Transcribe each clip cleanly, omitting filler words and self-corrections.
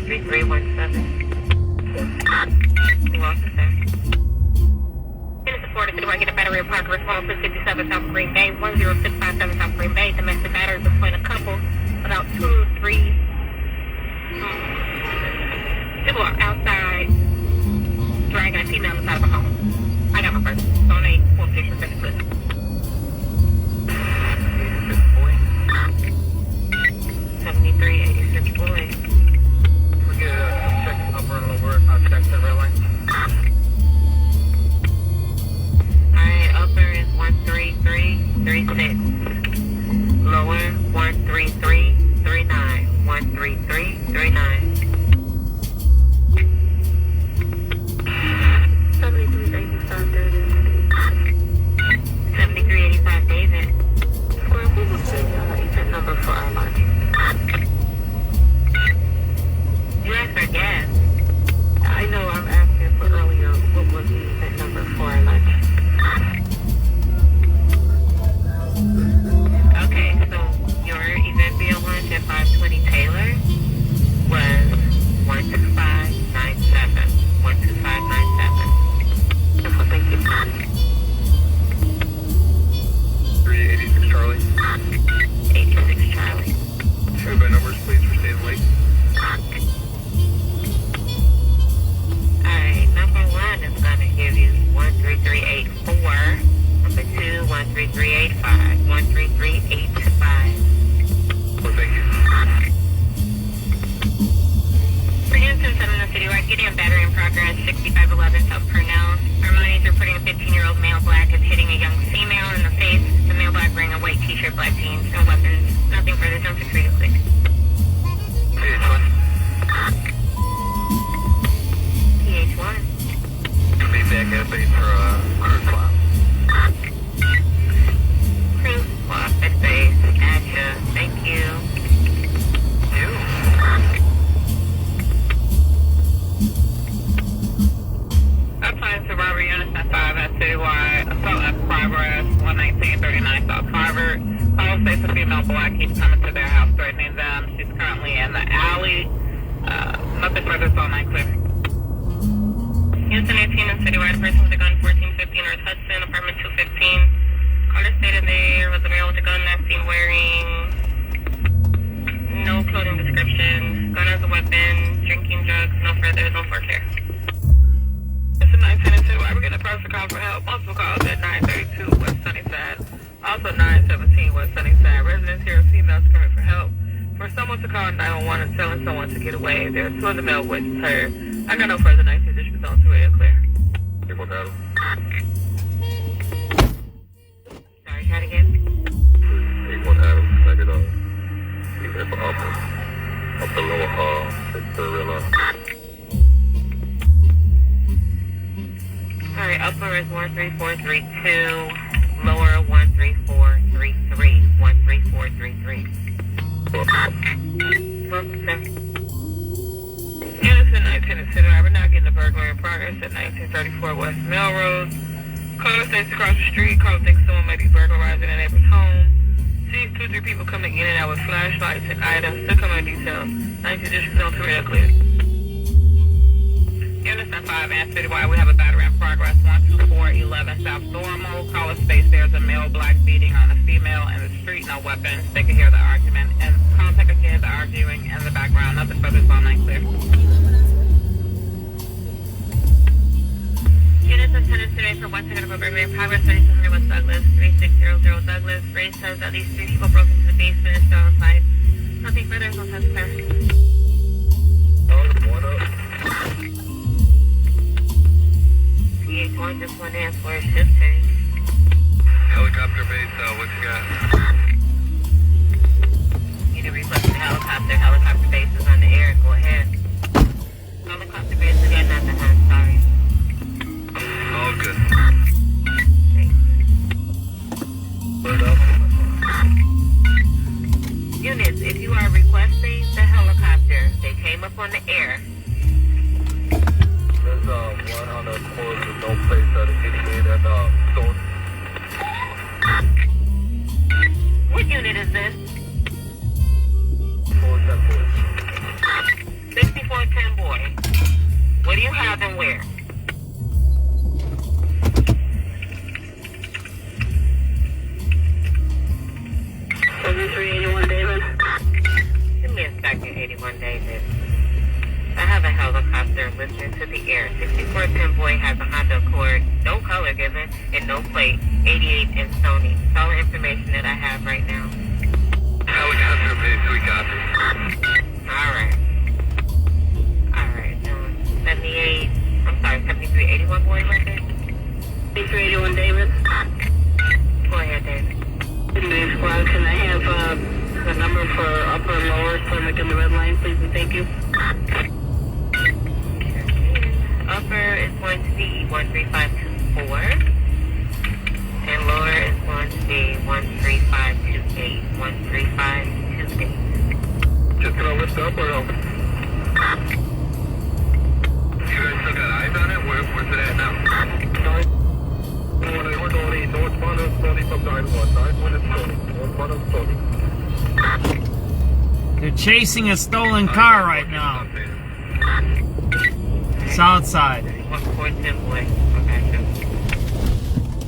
13317. You're welcome, sir. Units of Florida City, where I get a battery of progress 10657 South Green Bay, 10657 South Green Bay. Domestic battery between a couple, about 2, 3 people are outside dragging a female inside of a home. I got my first. Donate 4 pictures, please. 7386 boy. We get check upper and lower, check the rail line. Alright, upper is 13336. Lower 13339. 13339. 7385 David. Square, what was the event number for our launch? You asked for gas. I know I'm asking for earlier. What was the event number for our lunch? Okay, so your event via lunch at 520 Taylor was 12597. 12597. Wonderful, thank you. 386 Charlie. 86 Charlie. Show by numbers, please, for staying late. Alright, number 1 is going to give you 13384. Number 2, 13385. 13385. Well, thank you. For Houston, Southern City, right, getting a battery in progress, 6511 South Purnell. Our monies are putting a 15-year-old male black is hitting a young female in the face. The male black wearing a white t-shirt, black jeans, no weapons. Nothing further, don't secrete it, please. PH1. PH1. Be back at base for cruise swap. Cruise swap at base. Gotcha. Thank you. You? Applying to robbery units at 5 at Citywide. Assault at progress, 11939 South Harvard. Call states a female black keeps coming to their house threatening them. She's currently in the alley. Nothing further, it's all night clear. Houston 18 and Citywide, person with a gun 1415 North Hudson, apartment 215. Caller stated there was a male with a gun last seen wearing no clothing description. Gun as a weapon, drinking drugs, no further, no forecare. It's a 910 and Citywide, we're getting a person call for help. Multiple calls at 932 West Sunnyside. Also 917 West Sunnyside. Residents here are females coming for help. For someone to call 911 and telling someone to get away, there are 2 other male voices heard. I got no further 19 district zone 2 area clear. Take one out. Sorry, try it again. Take one out. Check it out. Be there for upper. Up the lower hall. It's the real Alright, upper is 13432. Lower 13433. 13433. Welcome, sir. Units in 19 and City, we're now getting a burglary in progress at 1934 West Melrose. Caller states across the street. Caller thinks someone may be burglarizing a neighbor's home. Sees 2 or 3 people coming in and out with flashlights and items. Still coming in detail. 19 district zone 2 area clear. Units at 5 and Citywide, we have a battery in progress, 12411 South Normal. Caller states there's a male black beating on a female in the street, no weapons. They can hear the argument, and caller can hear the arguing in the background. Nothing further, it's all night clear. Units intended today for 1 second of a burglary in progress, 3600 West Douglas, 3600 Douglas. Ray says at least 3 people broke into the basement and still outside. Nothing further, no time to clear. one up. PH1 just went in for a shift change. Helicopter base, what you got? You need to request the helicopter. Helicopter base is on the air. Go ahead. Helicopter base again, not the hand. Sorry. All good. Thank you. Put it up. Units, if you are requesting the helicopter, they came up on the air. There's one on the corner with no place that is getting in and going. What unit is this? 410. 64 6'10" boy. What do you have and where? David. Give me a second, 81 David. I have a helicopter listening to the air. 6410 boy has a Honda Accord, no color given, and no plate. 88 in Sony. That's all the information that I have right now. Helicopter, please, we copy. Alright. 78, I'm sorry, 7381 boy, right there? 7381 David. Go ahead, David. Dave Squad, can I have the number for upper and lower stomach in the red line, please, and thank you. Upper is going to be 13524, and lower is going to be 13528, 13528. Just gonna lift up or no? You guys still got eyes on it? Where's it at now? We're going northbound of Stony from 91. 91 is Stony. Northbound of Stony. They're chasing a stolen car right now. South side. 114 boy. Okay,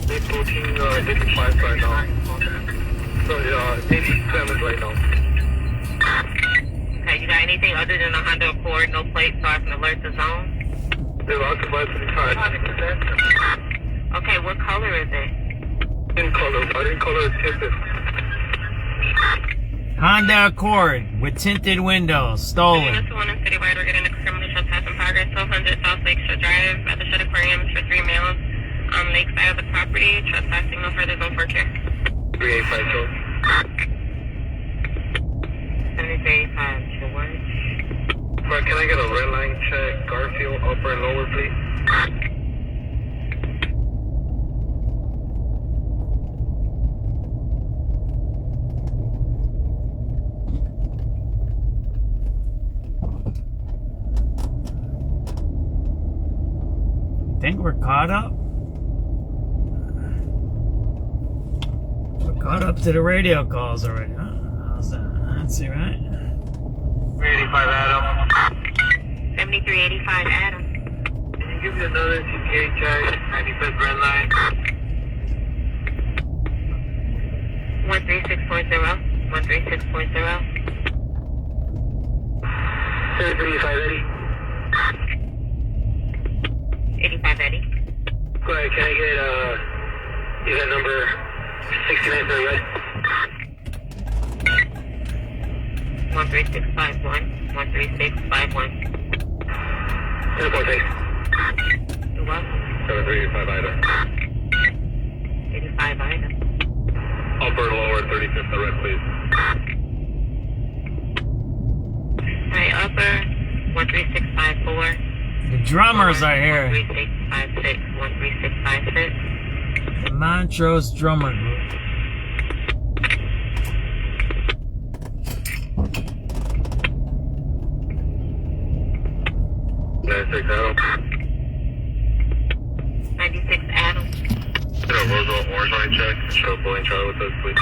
They're approaching 85 right now. So, 87 right now. Okay, you got anything other than a Honda Accord, no plate, so I can alert the zone? They're occupied to the side. Okay, what color is it? In color. In color is tinted. Honda Accord with tinted windows, stolen. Unit 1 in City Wide, we're getting a criminal trespass in progress. 1200 South Lakeshore Drive at the Shed Aquarium for 3 males on lakeside of the property. Trespassing, no further zone for care. 3852. 7385 George. Mark, can I get a red line check? Garfield, upper and lower, please. Think we're caught up? We're caught up to the radio calls already, huh? How's that? Let's see, right? 385 Adam. 7385 Adam. Can you give me another CPA check? 95 red line. 136.0. 136.0. 7385 85 Eddie. Go ahead, can I get event number 69 for the red? 13651. 13651. Airport base. You welcome. 7385 Ida. 85 item. Upper and lower 35th the red, please. Alright, upper 13654. The drummers are here. 13656. 13656. The Montrose drummer group. Adam. 96 Adam. Get a Roosevelt orange line check. Show Bowling Charlie with us, please.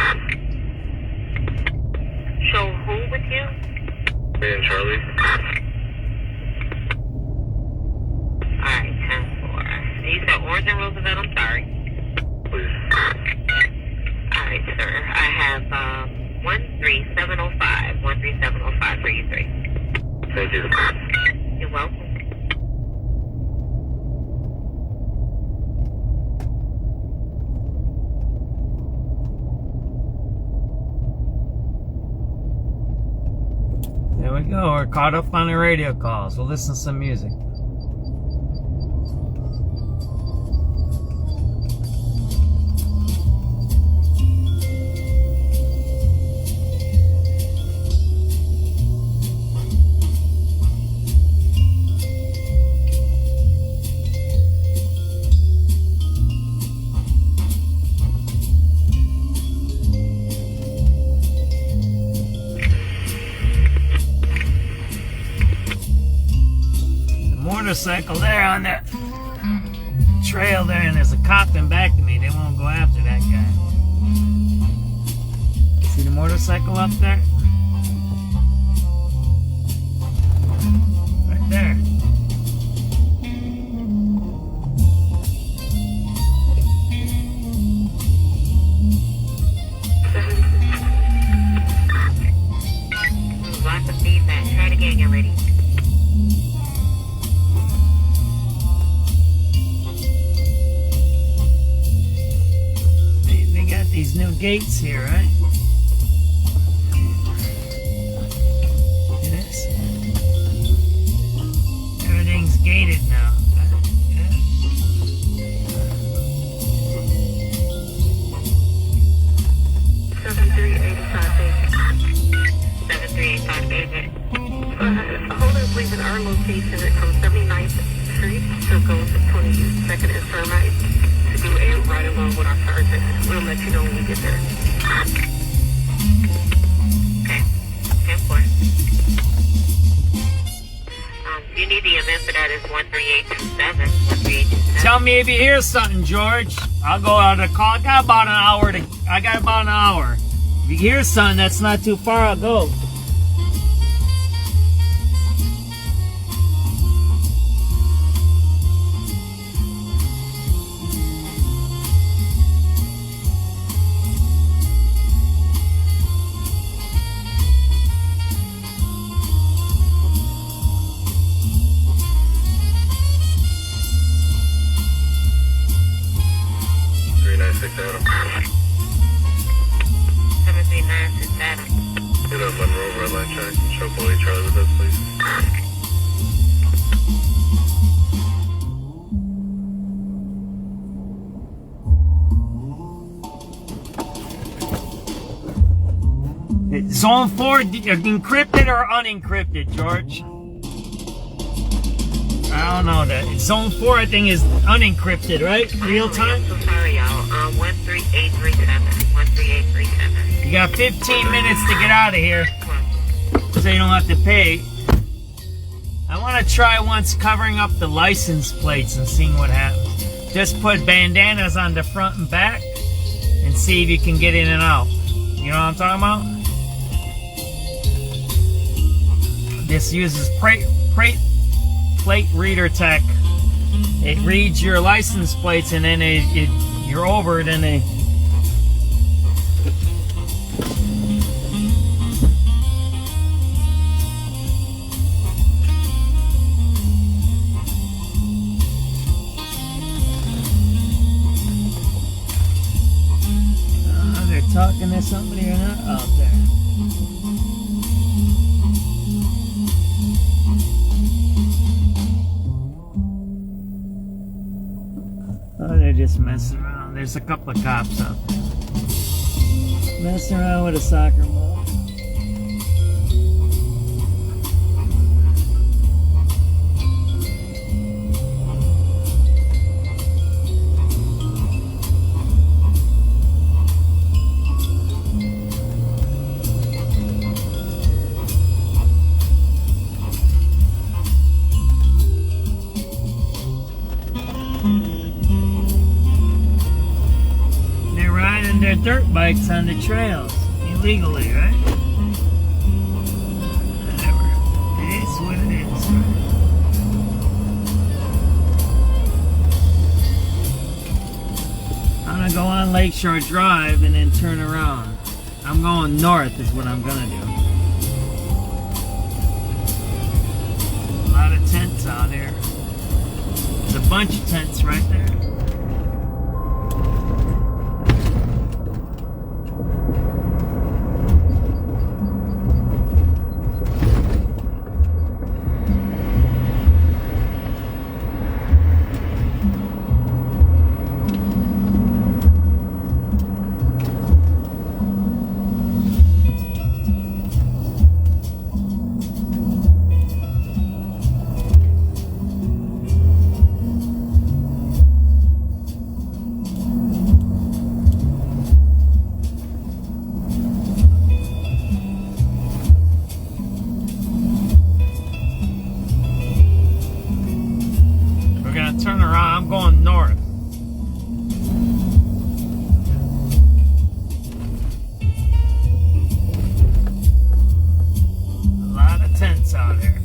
Show who with you? Me and Charlie. Alright, 10-4. You said Orange and Roosevelt, I'm sorry. Please. Alright, sir. I have 13705. 13705 for you three. Thank you. You're welcome. There we go. We're caught up on the radio calls. We'll listen to some music. Motorcycle there on that trail there, and there's a cop in back of me. They won't go after that guy. See the motorcycle up there? Right there. gates here, right? It is. Everything's gated now. Yeah. 7385 agent. A holder is leaving our location at 79th Street to go to 22nd and Thermite to do a ride along with our sergeant. We'll let you know when we get there. Okay. 10-4. You need the event for that is 13827. 13827. Tell me if you hear something, George. I'll go out of the call. I got about an hour. If you hear something that's not too far, I'll go. Get up Monroe, red line check, show Bully Charlie with us, please. Zone 4, encrypted or unencrypted, George? I don't know that. Zone 4, I think, is unencrypted, right? Real time? I'm so sorry, y'all. 13837. 13837. You got 15 minutes to get out of here, so you don't have to pay. I want to try once covering up the license plates and seeing what happens. Just put bandanas on the front and back and see if you can get in and out. You know what I'm talking about? This uses plate reader tech. It reads your license plates, and then you're over, then they... they're talking to somebody or not out there. Oh, they're just messing around. There's a couple of cops out there. Messing around with a soccer ball. Their dirt bikes on the trails illegally, right? Whatever. It is what it is. I'm gonna go on Lakeshore Drive and then turn around. I'm going north is what I'm gonna do. A lot of tents out here. There's a bunch of tents right there. Turn around, I'm going north. A lot of tents out here.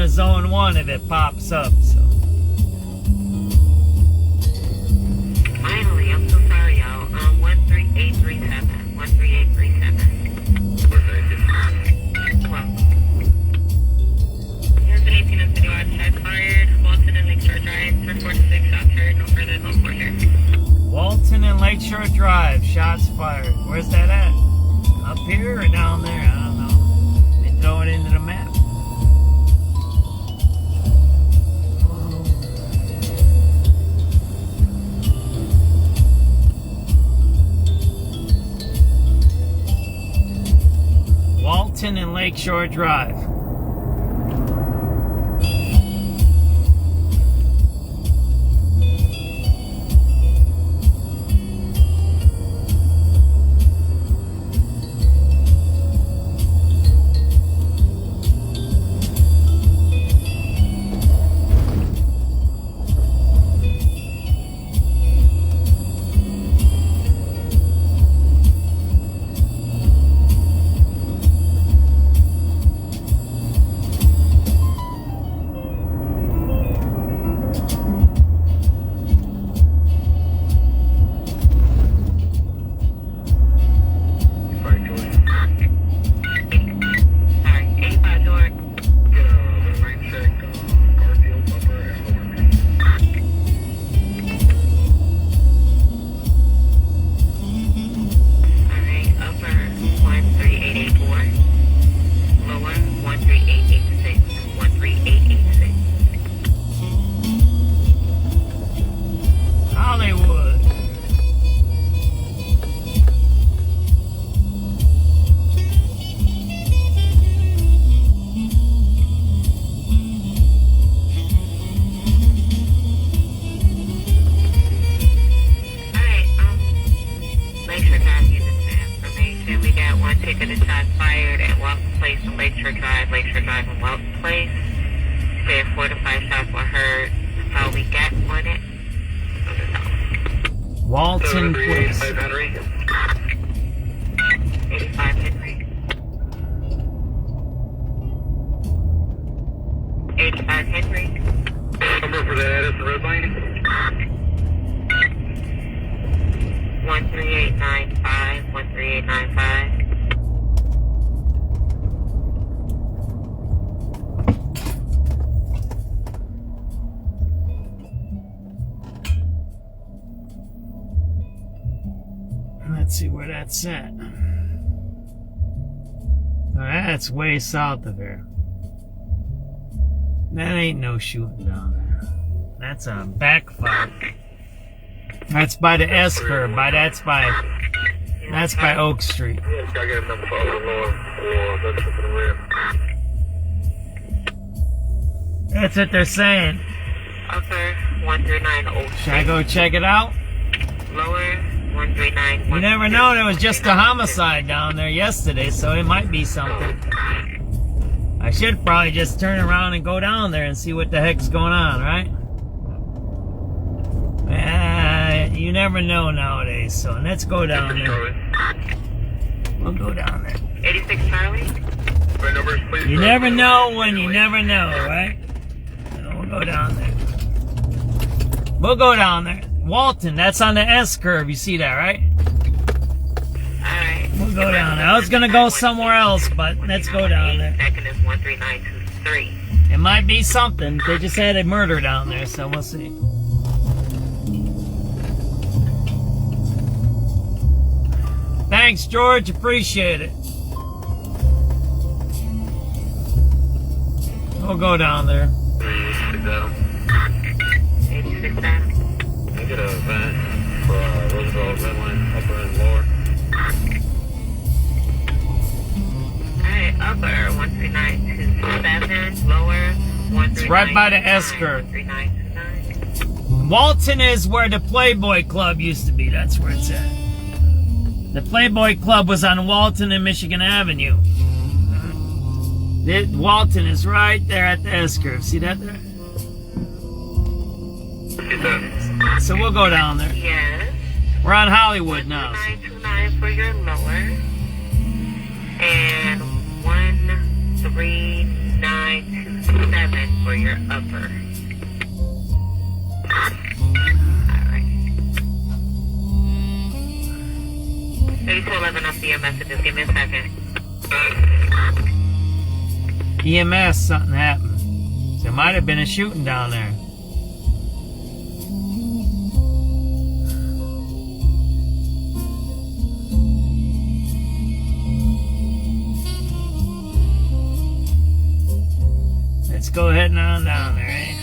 a zone 1 if it pops up. So. Finally, I'm so sorry, y'all. 13837. 13837. Well, here's an 18 in City Watch. Shots fired. Walton and Lakeshore Drive. 446 shots heard. No further, no more here. Walton and Lakeshore Drive. Shots fired. Where's that at? Up here or down there? I don't know. They throw it into the map. Walton and Lakeshore Drive. Walton Place. 85 Henry. 85 Henry. Number for that is the red line. 13895. 13895. Let's see where that's at. Oh, that's way south of here. That ain't no shooting down there. That's a backfire. That's by the S curve. That's by Oak Street. Yeah, I got a number for Lower. That's what they're saying. Upper 139 Oak Street. Should I go check it out? Lower 139. You never know. There was just a homicide down there yesterday, so it might be something. I should probably just turn around and go down there and see what the heck's going on, right? You never know nowadays, so let's go down there. We'll go down there. 86 Charlie. You never know when you never know, right? So we'll go down there. We'll go down there. Walton, that's on the S curve. You see that, right? Alright. We'll go down there. I was gonna go somewhere else, but let's go down there. Second is 13923. It might be something. They just had a murder down there, so we'll see. Thanks, George. Appreciate it. We'll go down there. 86 Adam. I get a vent for Roosevelt red line, upper and lower. Alright, upper 13927. Lower 139. It's right by the S curve. 13929. Walton is where the Playboy Club used to be. That's where it's at. The Playboy Club was on Walton and Michigan Avenue. Walton is right there at the S curve. See that there? So we'll go down there. Yes. We're on Hollywood now. 13929 for your lower. And 139 927 for your upper. Alright. 3211 up to your messages. Give me a second. EMS, something happened. There might have been a shooting down there. Let's go heading on down there, eh?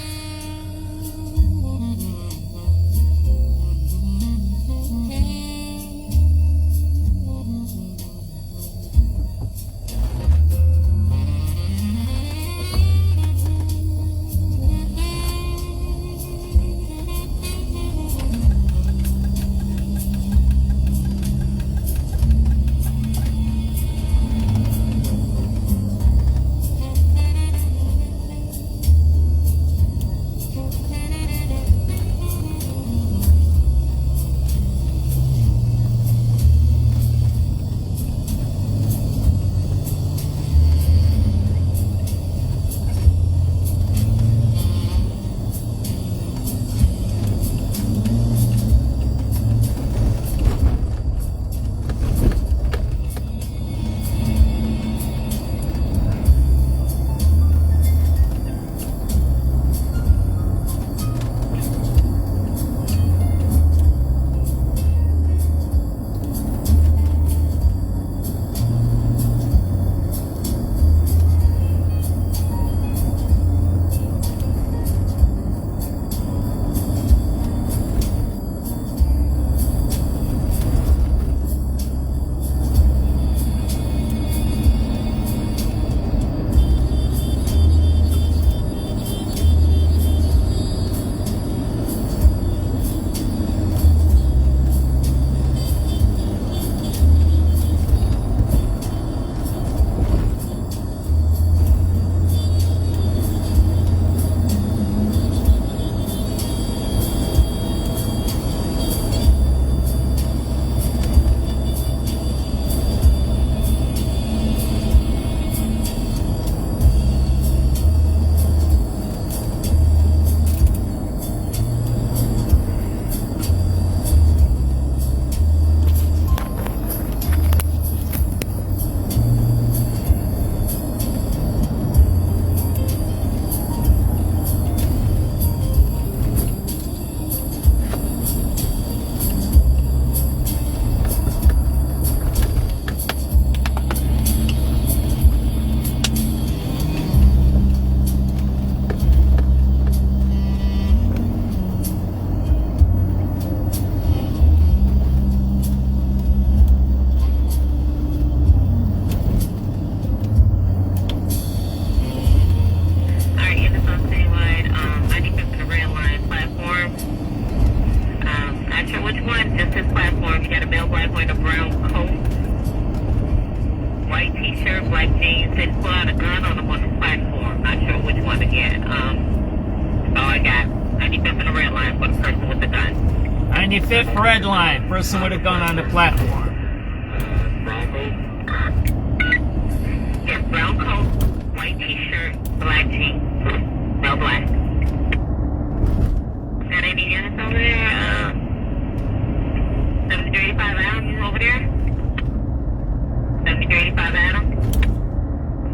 Fifth red line. Person with a gun on the platform. Brown coat? Yes, brown coat, white t-shirt, black jeans, no black. Got any units over there? 7385 Adam, you over there? 7385 Adam?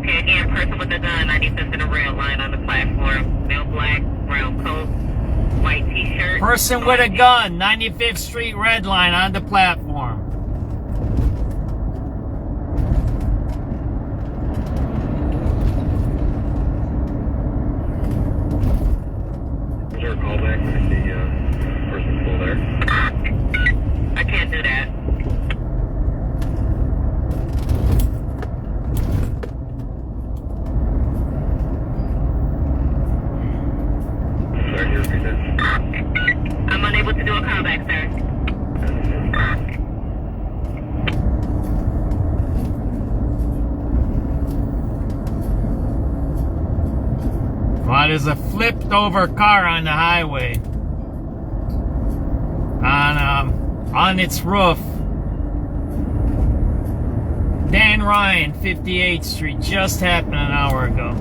Okay, again, person with a gun, 95th and a red line on the platform. Male black, brown coat. White t-shirt. Person with a gun, 95th Street red line on the platform. Is there a callback when the person's still there? I can't do that. Sorry, you repeat that? I'm unable to do a callback, sir. Well, there's a flipped over car on the highway. On its roof. Dan Ryan, 58th Street, just happened an hour ago.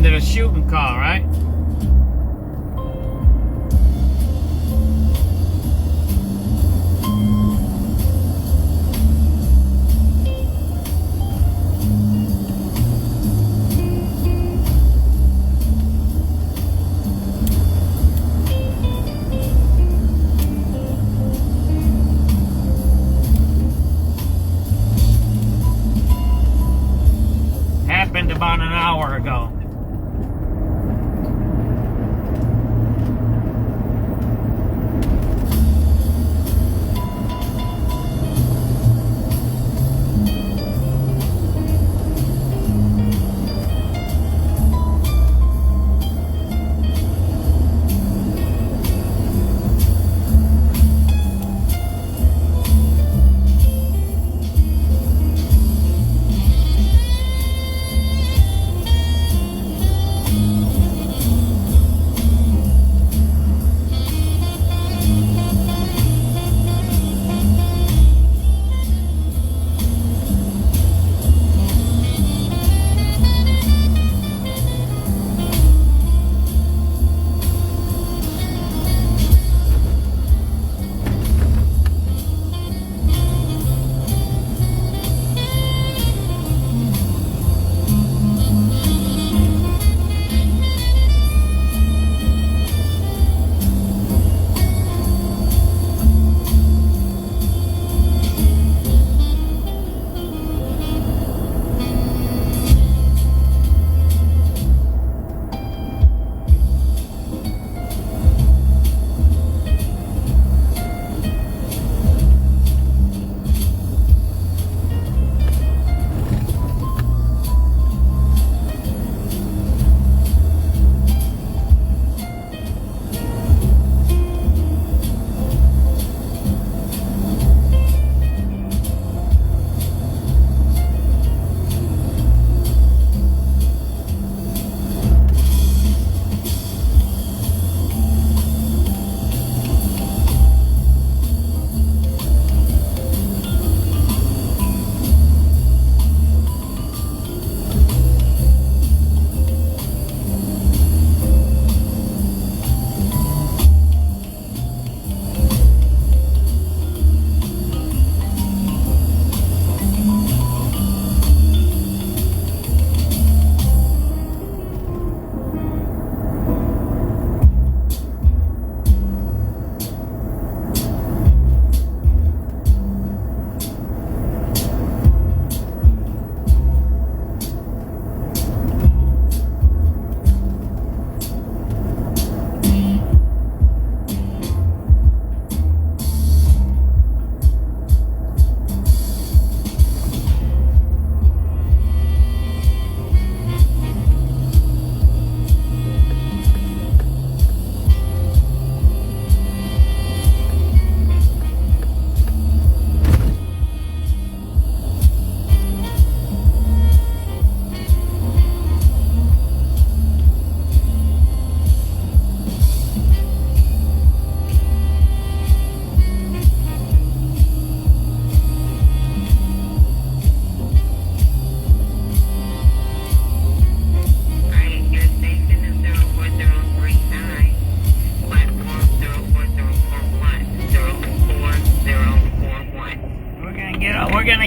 respond to the shooting call, right? Happened about an hour ago.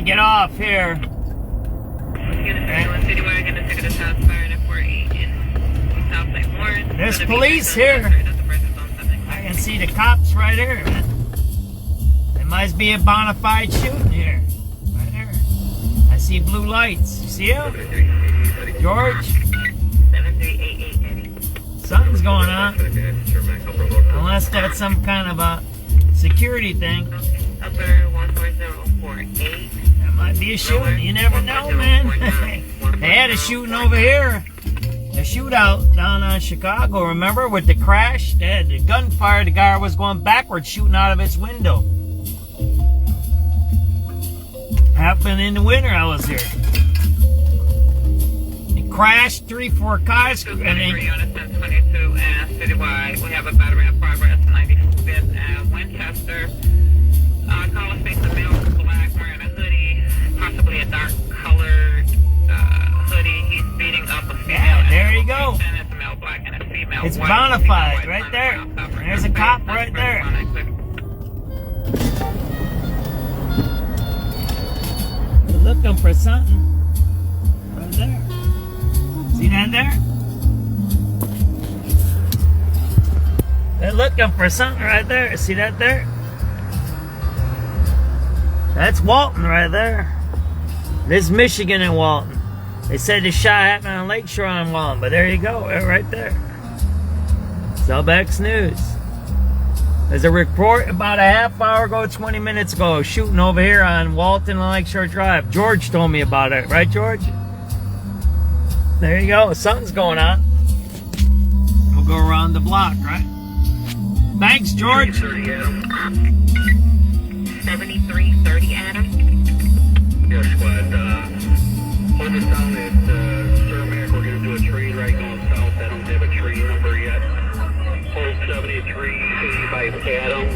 Get off here. There's police here. I can see the cops right here. There must be a bona fide shooting here. Right there. I see blue lights. You see them? George? Something's going on. Unless that's some kind of a security thing. That might be a shooting. You never know, man. They had a shooting over here. A shootout down on Chicago, remember? With the crash. They had the gunfire. The guy was going backwards, shooting out of his window. Happened in the winter I was here. It crashed 3-4 cars. And then, unit 1022 and citywide. We have a battery in progress, 95th and Winchester. Caller face a male, black, wearing a hoodie, possibly a dark colored hoodie. He's beating up a female. yeah, there you go. It's bona fide right there. There's a cop right there. They're looking for something. Right there. See that there? They're looking for something right there. See that there? That's Walton right there. This is Michigan and Walton. They said the shot happened on Lakeshore on Walton, but there you go, right there. SubX.News. There's a report about a half hour ago, 20 minutes ago, shooting over here on Walton and Lakeshore Drive. George told me about it, right, George? There you go. Something's going on. We'll go around the block, right? Thanks, George. 7330 Adam. Yes, squad. Hold us down at Cermak. We're going to do a trade right going south. I don't have a trade number yet. Hold 7385 Adam,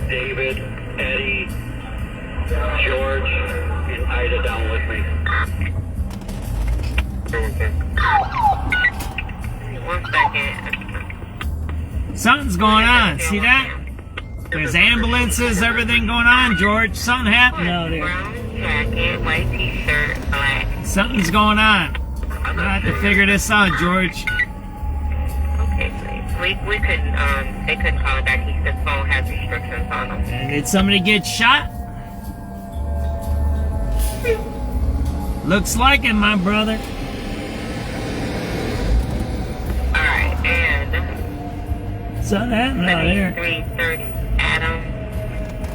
David, Eddie, George, and Ida down with me. One second. Something's going on. See that? There's ambulances, everything going on, George. Something happened out there. Brown jacket, white t-shirt, black. Something's going on. We'll have to figure this out, George. Okay, please. We couldn't, they couldn't call it back. He said phone has restrictions on them. And did somebody get shot? Looks like it, my brother. Alright, and Something happened out here. 7330 Adam,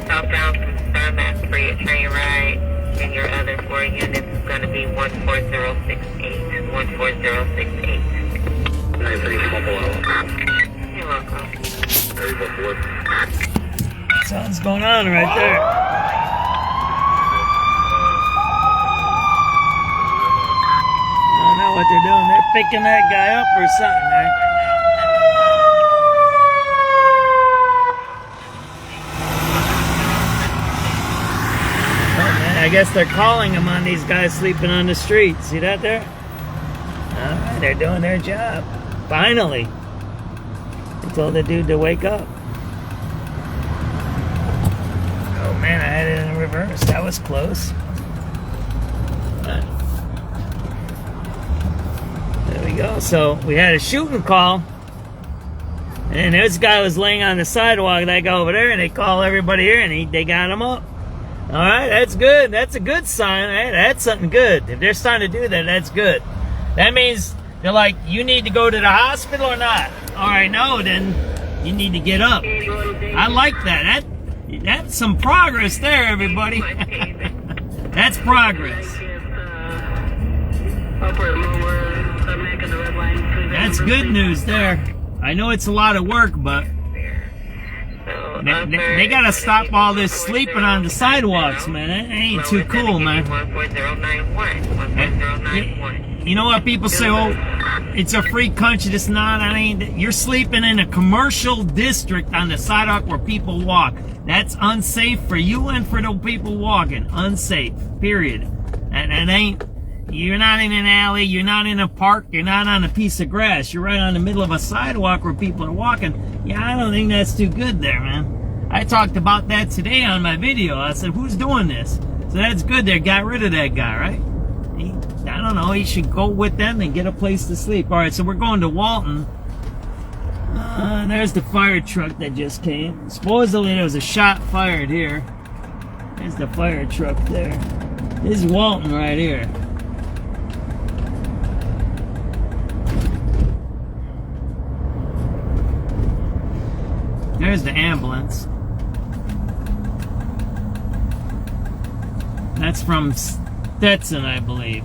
southbound from Cermak for your train ride, and your other 4 units is going to be 14068. 14068. 93 Buffalo. You're welcome. Very Buffalo. Something's going on right there. I don't know what they're doing. They're picking that guy up or something, right? I guess they're calling them on these guys sleeping on the street. See that there? Alright, they're doing their job. Finally. They told the dude to wake up. Oh man, I had it in reverse. That was close. There we go. So we had a shooting call. And this guy was laying on the sidewalk, that guy over there, and they call everybody here and they got him up. All right, that's good. That's a good sign. Hey, that's something good. If they're starting to do that, that's good. That means they're like, you need to go to the hospital or not? All right, no, then you need to get up. I like that. That's some progress there, everybody. That's progress. That's good news there. I know it's a lot of work, but they gotta stop all this sleeping on the sidewalks, man. That ain't too cool, man. 14091. You know what people say? Oh, it's a free country. It's not. I mean, you're sleeping in a commercial district on the sidewalk where people walk. That's unsafe for you and for the people walking. Unsafe. Period. And it ain't. You're not in an alley. You're not in a park. You're not on a piece of grass. You're right on the middle of a sidewalk where people are walking. Yeah, I don't think that's too good there, man. I talked about that today on my video. I said, who's doing this? So that's good. They got rid of that guy, right? I don't know. He should go with them and get a place to sleep. All right, so we're going to Walton. There's the fire truck that just came. Supposedly there was a shot fired here. There's the fire truck there. This is Walton right here. There's the ambulance. That's from Stetson, I believe.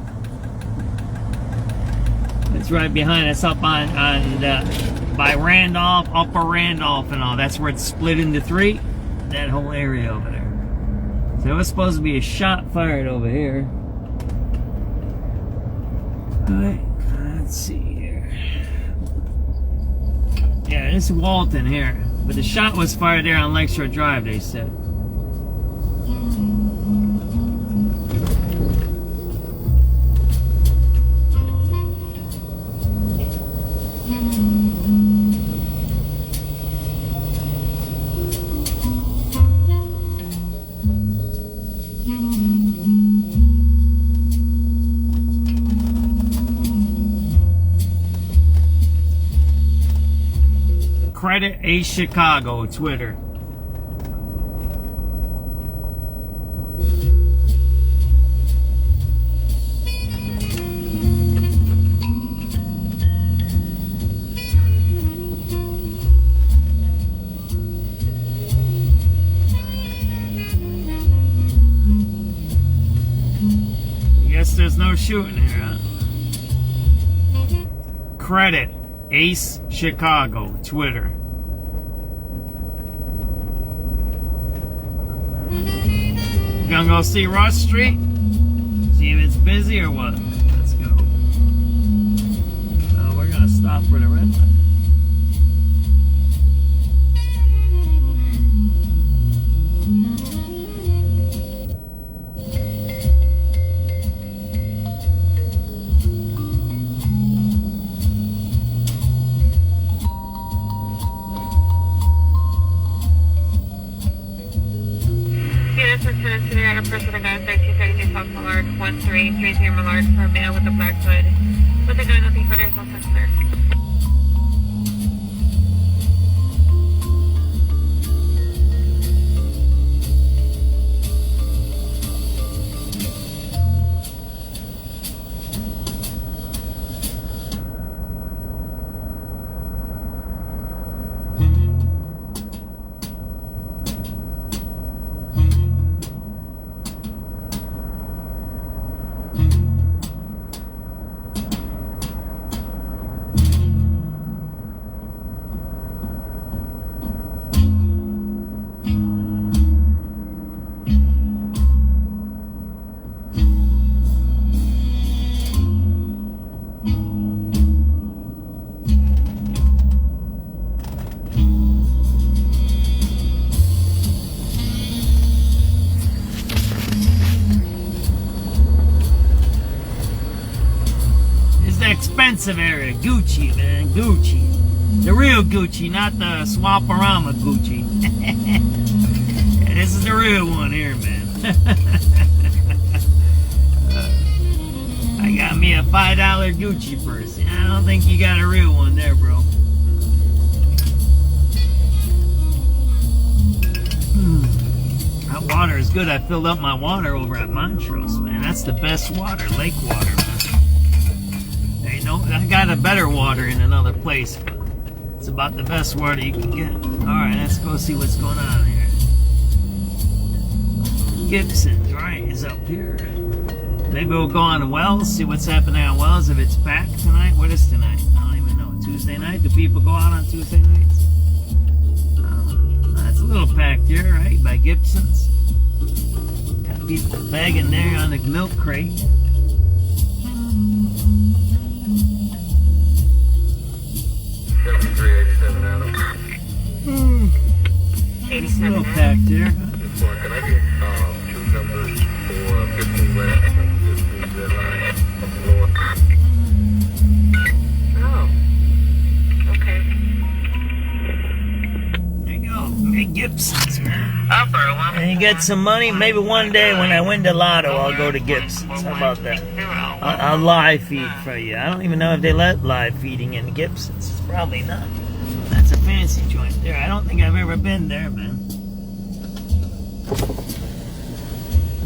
It's right behind us, up on by Randolph, Upper Randolph and all. That's where it's split into three. That whole area over there. So there was supposed to be a shot fired over here. Alright, let's see here. Yeah, this is Walton here. But the shot was fired there on Lakeshore Drive, they said. Credit Ace Chicago, Twitter. Guess there's no shooting here, huh? Credit Ace Chicago, Twitter. You gonna go see Rush Street? See if it's busy or what? Let's go. Oh, we're gonna stop for the red light. Lieutenant Senior at a person of gun 1332 South Millard 1333 Millard for a male with a black hood. With a gun, nothing further, no such clear. Expensive area, Gucci, man, Gucci. The real Gucci, not the Swaparama Gucci. Yeah, this is the real one here, man. I got me a $5 Gucci purse. I don't think you got a real one there, bro. That water is good. I filled up my water over at Montrose, man. That's the best water, lake water, man. I got a better water in another place, but it's about the best water you can get. Alright, let's go see what's going on here. Gibson's, right, is up here. Maybe we'll go on Wells, see what's happening on Wells, if it's packed tonight. What is tonight? I don't even know. Tuesday night? Do people go out on Tuesday nights? It's a little packed here, right, by Gibson's. Got people begging there on the milk crate. It's a little packed here. Can I get two numbers for 15 West and 15 Red Line up north? Oh. Okay. There you go. Hey, Gibson's, man. Upper one. And you get some money. Maybe one day when I win the lotto, I'll go to Gibson's. How about that? I'll live feed for you. I don't even know if they let live feeding in Gibson's. It's probably not. That's a fancy joint there. I don't think I've ever been there, man.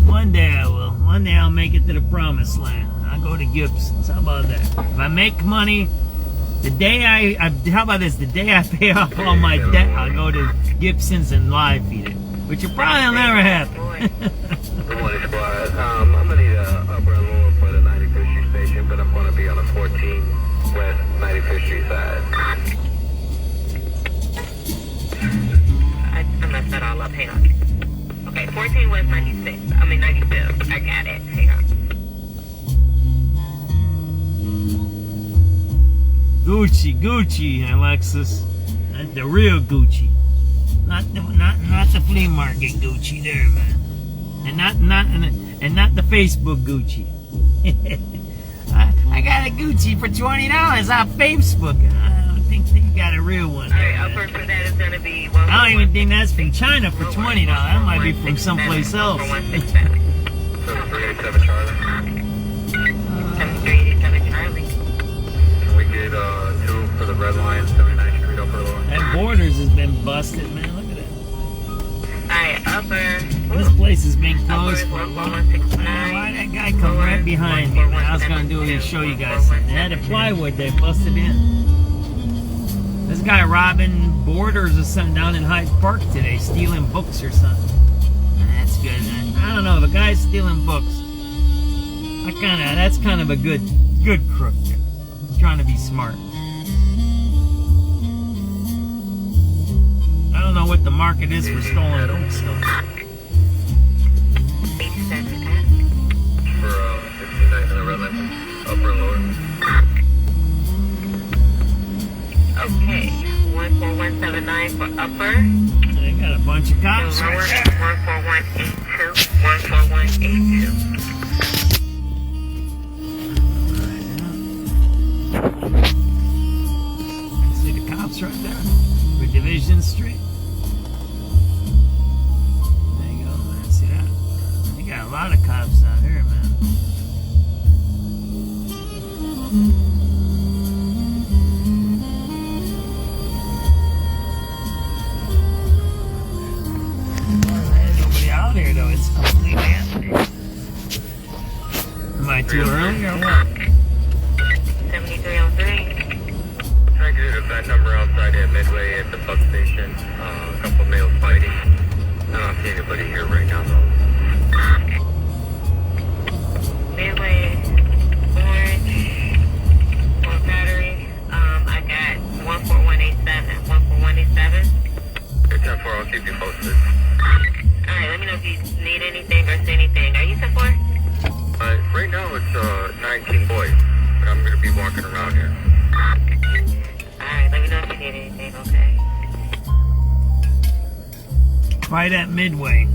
One day I will. One day I'll make it to the promised land. I'll go to Gibson's. How about that? If I make money, the day how about this? The day I pay off all my debt, I'll go to Gibson's and live feed it. Which will probably never happen. Good morning, squad. I'm going to need an upper and lower for the 95th Street station, but I'm going to be on the 14 West 95th Street side. I messed that all up. Hang on. Okay, 14 West 96. I mean 95. I got it. Hang on. Gucci, Alexis. That's the real Gucci. Not the flea market Gucci there, man. And not the Facebook Gucci. I got a Gucci for $20 on Facebook. I don't think they got a real one. Alright, upper for that is gonna be I don't even think that's from China for $20. That might be from someplace else. 7387 Charlie. 7387 Charlie. Can we get two for the Red Line 79th Street upper lower? That border busted, man. Look at that. Alright, upper. This place has been closed Upper for a is long 14169. Why that guy come right behind me? What I was gonna do is show you guys. They had a plywood they busted in. This guy robbing Borders or something down in Hyde Park today, stealing books or something. That's good. I don't know. If a guy's stealing books, that's kind of a good crook. He's trying to be smart. I don't know what the market is for stolen books though. For 59 in the red line, upper and lower. Okay, 14179 for upper. They got a bunch of cops Lower, right there. 14182. 14182. See the cops right there? For Division Street. There you go, man. See that? They got a lot of cops out here, man. There's nobody out here, though. It's completely empty. Am I too early or what? 7303. Trying to get a bad number outside at Midway at the bus station. A couple males fighting. I don't see anybody here right now though. Midway, Orange, or Battery. I got 14187. 14187. It's 10-4, I'll keep you posted. Alright, let me know if you need anything or see anything. Are you 10-4? Right now it's 19 boys, but I'm going to be walking around here. Alright, let me know if you need anything, okay? Fight at Midway.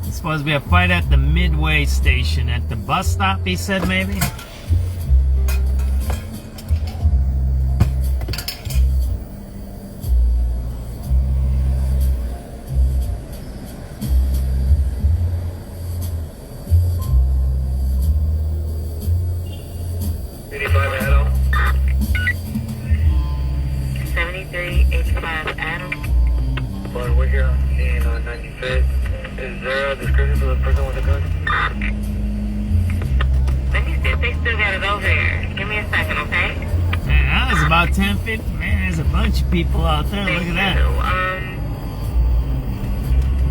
It's supposed to be a fight at the Midway station. At the bus stop, he said, maybe? Adam. 7385 Adam. But we're here in 95th. Is there a description for the person with the gun? Let me see if they still got it over here. Give me a second, okay? Man, that was about 10:50. Man, there's a bunch of people out there. Look at that.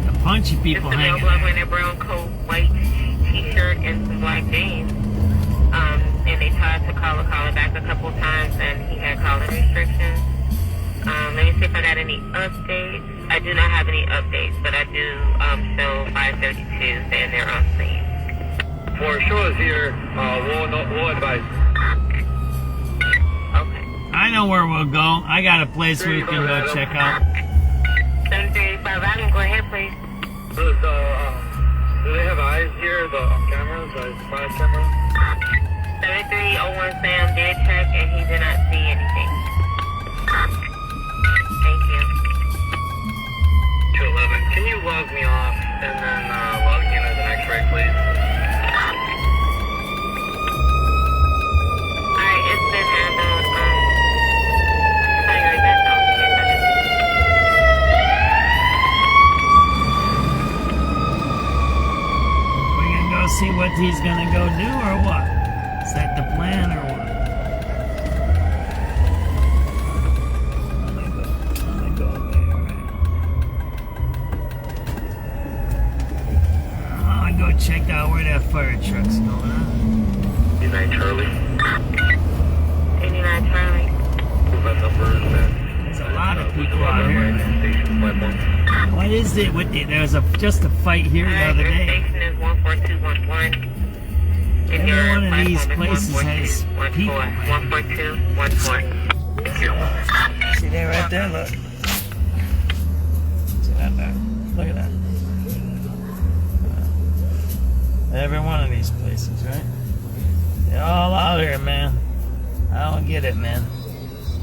A bunch of people Just a male hanging black there. in a brown coat, white t-shirt, and some black jeans. And they tried to call back a couple times, and he had calling restrictions. Let me see if I got any updates. I do not have any updates, but I do show 532 saying they're on scene. For show us here, we'll advise. Okay. I know where we'll go. I got a place we can go check out. 7385 Adam, go ahead, please. Do they have eyes here, the cameras, the spy camera? 7301 Sam did check, and he did not see anything. Thank you. 211, can you log me off and then log me in as an X-ray, please? Alright, it's been handled. Sorry, that's all. We're gonna go see what he's gonna go do or what? Is that the plan or what? I'm gonna go there, right? I'm gonna go check out where that fire truck's going on. 89 Charlie. 89 Charlie. That number is that. There's a lot of people out here. Station platform. What is it with it? There was just a fight here the other Your day. station is 14211. Every one of these places has people. 14214. Thank you. See that right there? Look. See that there? Look at that. Every one of these places, right? They're all out here, man. I don't get it, man.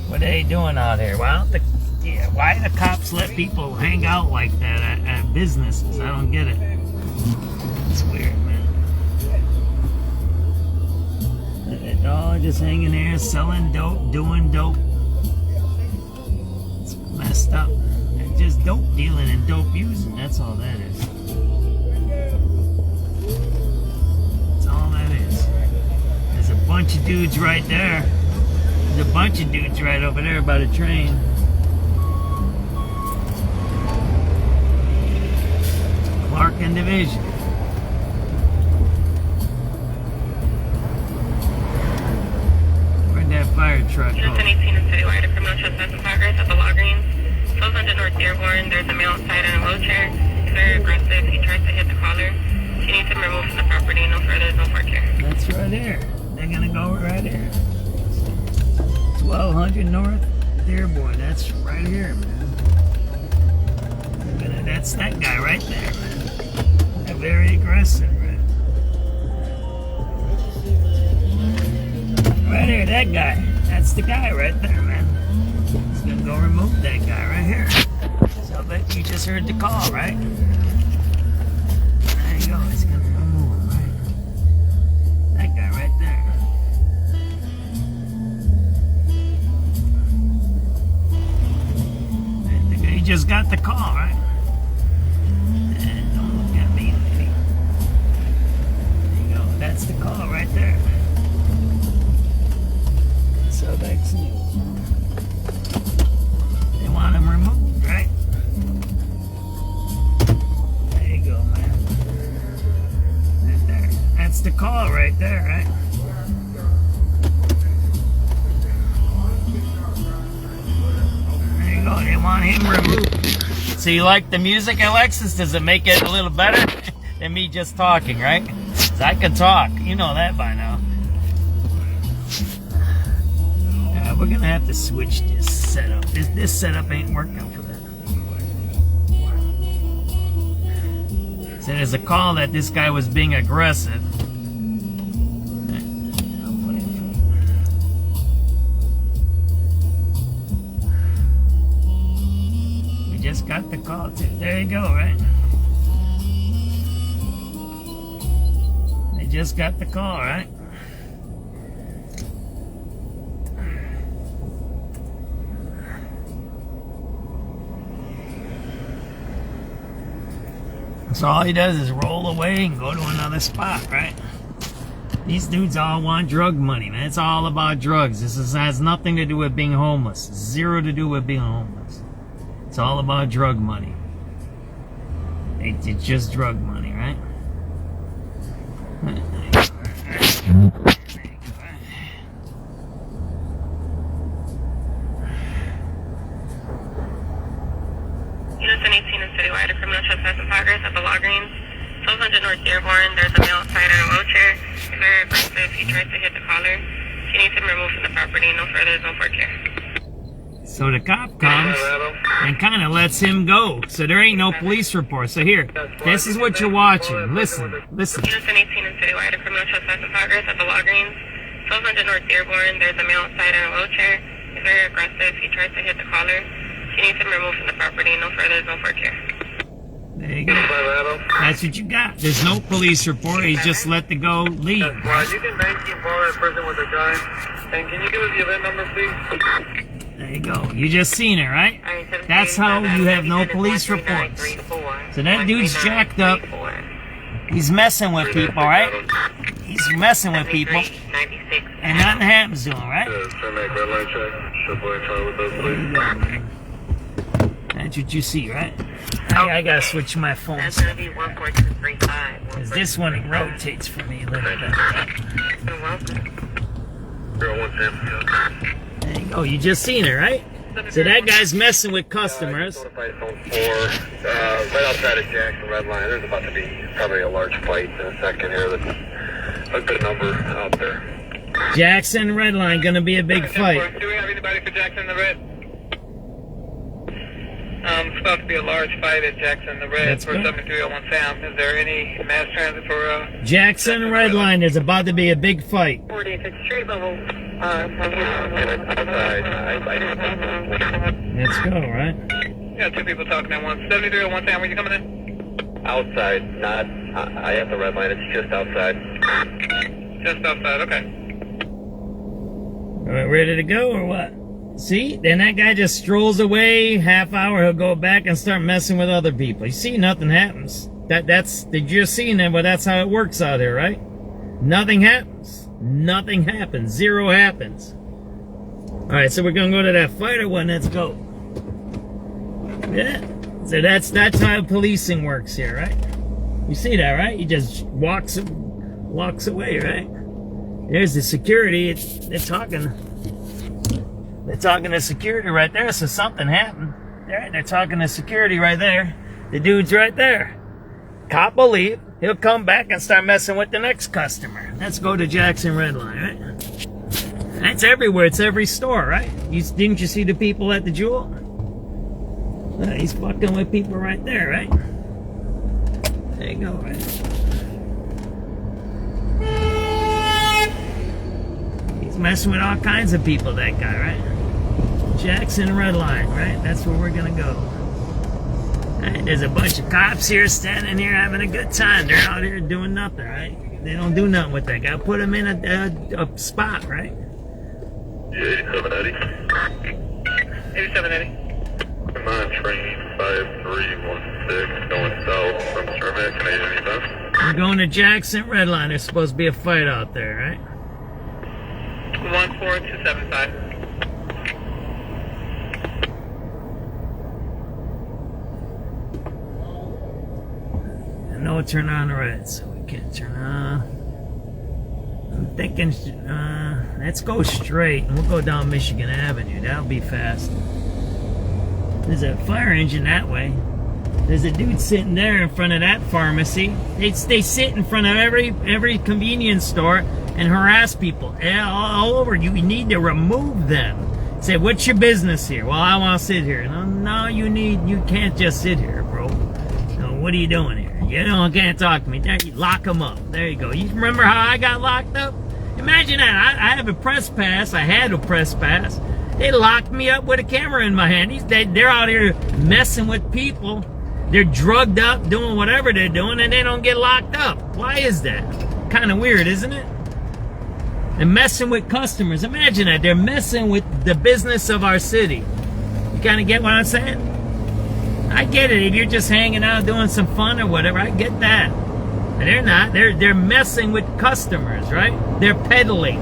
What are they doing out here? Why do the cops let people hang out like that at businesses? I don't get it. It's weird, man. They're all just hanging there, selling dope, doing dope. It's messed up. dope dealing and dope using. That's all that is. That's all that is. There's a bunch of dudes right there. There's a bunch of dudes right over there by the train. Clark and Division. Where'd that fire truck go? Unit 1018 is citywide. A criminal trespass in progress at the Walgreens. 1200 North Dearborn. There's a male outside in a wheelchair. He's very aggressive. He tries to hit the caller. She needs him removed from the property. No further, no more care. That's right there. They're gonna go right there. 1200 North Dearborn. That's right here, man. That's that guy right there, man. They're very aggressive, right? Right here, that guy. That's the guy right there, man. He's gonna go remove that guy right here. So I bet you just heard the call, right? There you go. He's gonna remove him, right? That guy right there. You just got the call, right? And don't look at me, lady. There you go. That's the call right there. SubX.News. They want him removed, right? There you go, man. Right there. That's the call right there, right? There you go. They want him removed. So you like the music, Alexis? Does it make it a little better than me just talking, right? 'Cause I can talk. You know that by now. We're gonna have to switch this setup. This setup ain't working for that. So there's a call that this guy was being aggressive. We just got the call too. There you go, right? They just got the call, right? So all he does is roll away and go to another spot, right? These dudes all want drug money, man. It's all about drugs. This has nothing to do with being homeless. Zero to do with being homeless. It's all about drug money. It's just drug money, right? Unit 1018 is citywide. A criminal trespass in progress at the Walgreens. 1200 North Dearborn. There's a male outside in a wheelchair. He's very aggressive. He tries to hit the caller. She needs him removed from the property. No further, no more care. So the cop comes and kind of lets him go. So there ain't no police report. So here, this is what you're watching. Listen, listen. Unit 1018 is citywide. A criminal trespass in progress at the Walgreens. 1200 North Dearborn. There's a male outside in a wheelchair. He's very aggressive. He tries to hit the caller. She needs him removed from the property. No further, no more care. There you go. That's what you got. There's no police report. He just let the go leave. You can bank the employer person with the guy. And can you give us the event number, please? There you go. You just seen it, right? That's how you have no police reports. So that dude's jacked up. He's messing with people, right? He's messing with people. And nothing happens to him, right? That's what you see, right? I gotta switch my phone. That's gonna be 14235. Because this one rotates for me a little bit. You're welcome. There you go. You just seen it, right? So that guy's messing with customers. Right outside of Jackson Red Line. There's about to be probably a large fight in a second here. There's a good number out there. Jackson Red Line gonna be a big fight. Do we have anybody for Jackson the Red? It's about to be a large fight at Jackson the Red for 7301 Sam. Is there any mass transit for Jackson Red Line? There's about to be a big fight. 46th Street level. Let's go, right? Yeah, two people talking at once. 7301 Sam, where you coming in? Outside, not at the red line. It's just outside. Just outside, okay. Ready to go or what? See? Then that guy just strolls away. Half hour, he'll go back and start messing with other people. You see, nothing happens. Did you see that? But that's how it works out here, right? Nothing happens. Nothing happens. Zero happens. Alright, so we're gonna go to that fighter one. Let's go. Yeah. So that's how policing works here, right? You see that, right? He just walks away, right? There's the security. They're talking to security right there, so something happened. They're talking to security right there. The dude's right there. Cop will leave. He'll come back and start messing with the next customer. Let's go to Jackson Red Line, right? That's everywhere. It's every store, right? Didn't you see the people at the Jewel? He's fucking with people right there, right? There you go, right? He's messing with all kinds of people, that guy, right? Jackson Red Line, right? That's where we're gonna go. Right, there's a bunch of cops here standing here having a good time. They're out here doing nothing, right? They don't do nothing with that guy. Put them in a spot, right? Yeah, 8780. 8780. I'm on train 5316 going south from Cermak, Canadian Defense. We're going to Jackson Red Line. There's supposed to be a fight out there, right? 14275. No turn on the red, so we can't turn on. I'm thinking, let's go straight and we'll go down Michigan Avenue. That'll be fast. There's a fire engine that way. There's a dude sitting there in front of that pharmacy. They sit in front of every convenience store and harass people all over. You need to remove them. Say, what's your business here? Well, I want to sit here. No, you can't just sit here, bro. No, what are you doing here? You can't talk to me. There, you lock them up. There you go. You remember how I got locked up? Imagine that. I have a press pass. I had a press pass. They locked me up with a camera in my hand. They're out here messing with people. They're drugged up, doing whatever they're doing, and they don't get locked up. Why is that? Kind of weird, isn't it? They're messing with customers. Imagine that. They're messing with the business of our city. You kind of get what I'm saying? I get it. If you're just hanging out doing some fun or whatever, I get that. But they're not. They're messing with customers, right? They're peddling.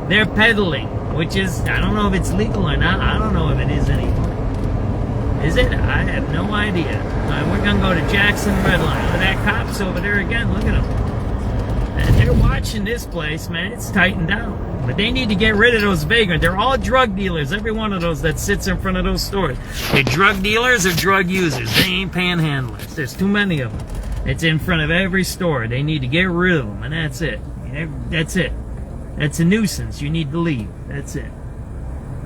They're peddling, which is, I don't know if it's legal or not. I don't know if it is anymore. Is it? I have no idea. All right, we're gonna go to Jackson Red Line. Look at that cop's over there again. Look at them. And they're watching this place, man. It's tightened down. But they need to get rid of those vagrants. They're all drug dealers. Every one of those that sits in front of those stores. They're drug dealers or drug users. They ain't panhandlers. There's too many of them. It's in front of every store. They need to get rid of them, and that's it. That's it. That's a nuisance. You need to leave. That's it.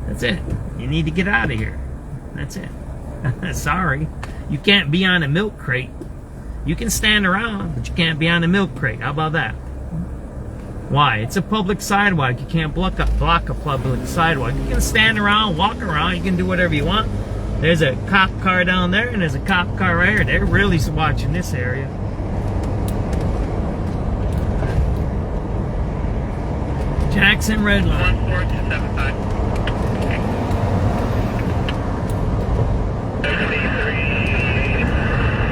That's it. You need to get out of here. That's it. Sorry. You can't be on a milk crate. You can stand around, but you can't be on a milk crate. How about that? Why? It's a public sidewalk. You can't block a public sidewalk. You can stand around, walk around. You can do whatever you want. There's a cop car down there, and there's a cop car right here. They're really watching this area. Jackson Red Line. 14275.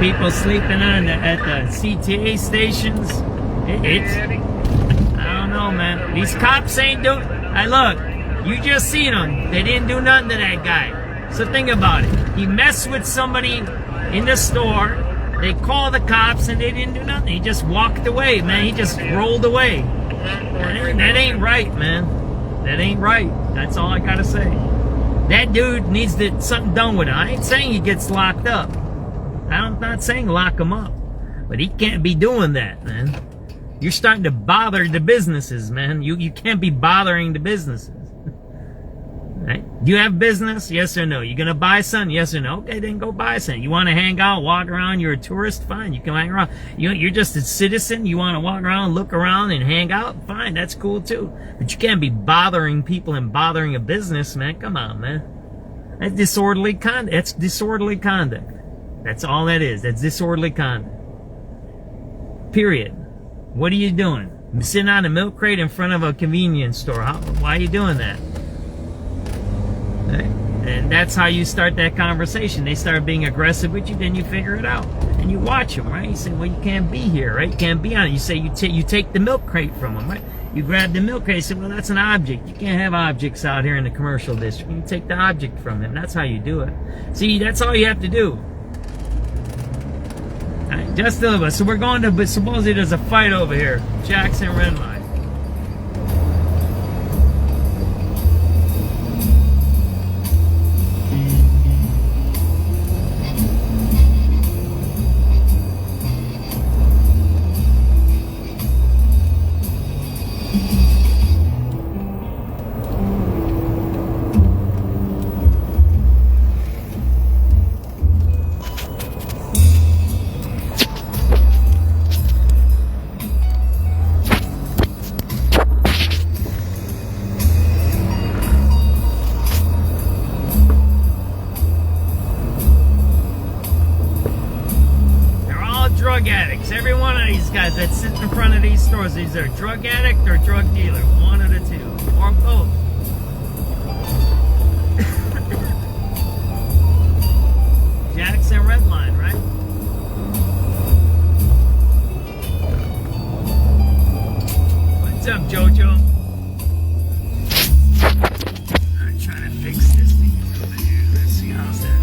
People sleeping at the CTA stations. I don't know, man. These cops ain't doing. Hey, look, you just seen them. They didn't do nothing to that guy. So think about it. He messed with somebody in the store. They called the cops and they didn't do nothing. He just walked away, man. He just rolled away. That ain't right, man. That ain't right. That's all I gotta say. That dude needs something done with him. I ain't saying he gets locked up. I'm not saying lock him up. But he can't be doing that, man. You're starting to bother the businesses, man. You can't be bothering the businesses. Right? Do you have business? Yes or no? You gonna buy something? Yes or no? Okay, then go buy something. You want to hang out, walk around, you're a tourist? Fine, you can hang around. You're just a citizen, you want to walk around, look around, and hang out? Fine, that's cool too. But you can't be bothering people and bothering a business, man. Come on, man. That's disorderly conduct. That's disorderly conduct. That's all that is. That's disorderly conduct. Period. What are you doing? I'm sitting on a milk crate in front of a convenience store. Why are you doing that? And that's how you start that conversation. They start being aggressive with you, then you figure it out. And you watch them, right? You say, well, you can't be here, right? You can't be on it. You say, you take the milk crate from them, right? You grab the milk crate, you say, well, that's an object. You can't have objects out here in the commercial district. You take the object from them. That's how you do it. See, that's all you have to do. All right, just a little bit. So we're going to, but supposedly there's a fight over here. Jackson Red Line. Drug addicts. Every one of these guys that sit in front of these stores, these are drug addict or drug dealer. One of the two. Or both. Jackson Red Line, right? What's up, Jojo? I'm trying to fix this thing over here. Let's see, how's that?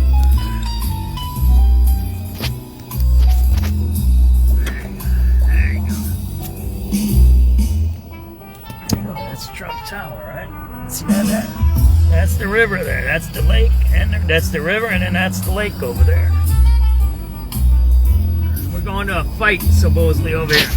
Trump Tower, right? See that? That's the river there. That's the lake, and that's the river, and then that's the lake over there. We're going to a fight supposedly over here.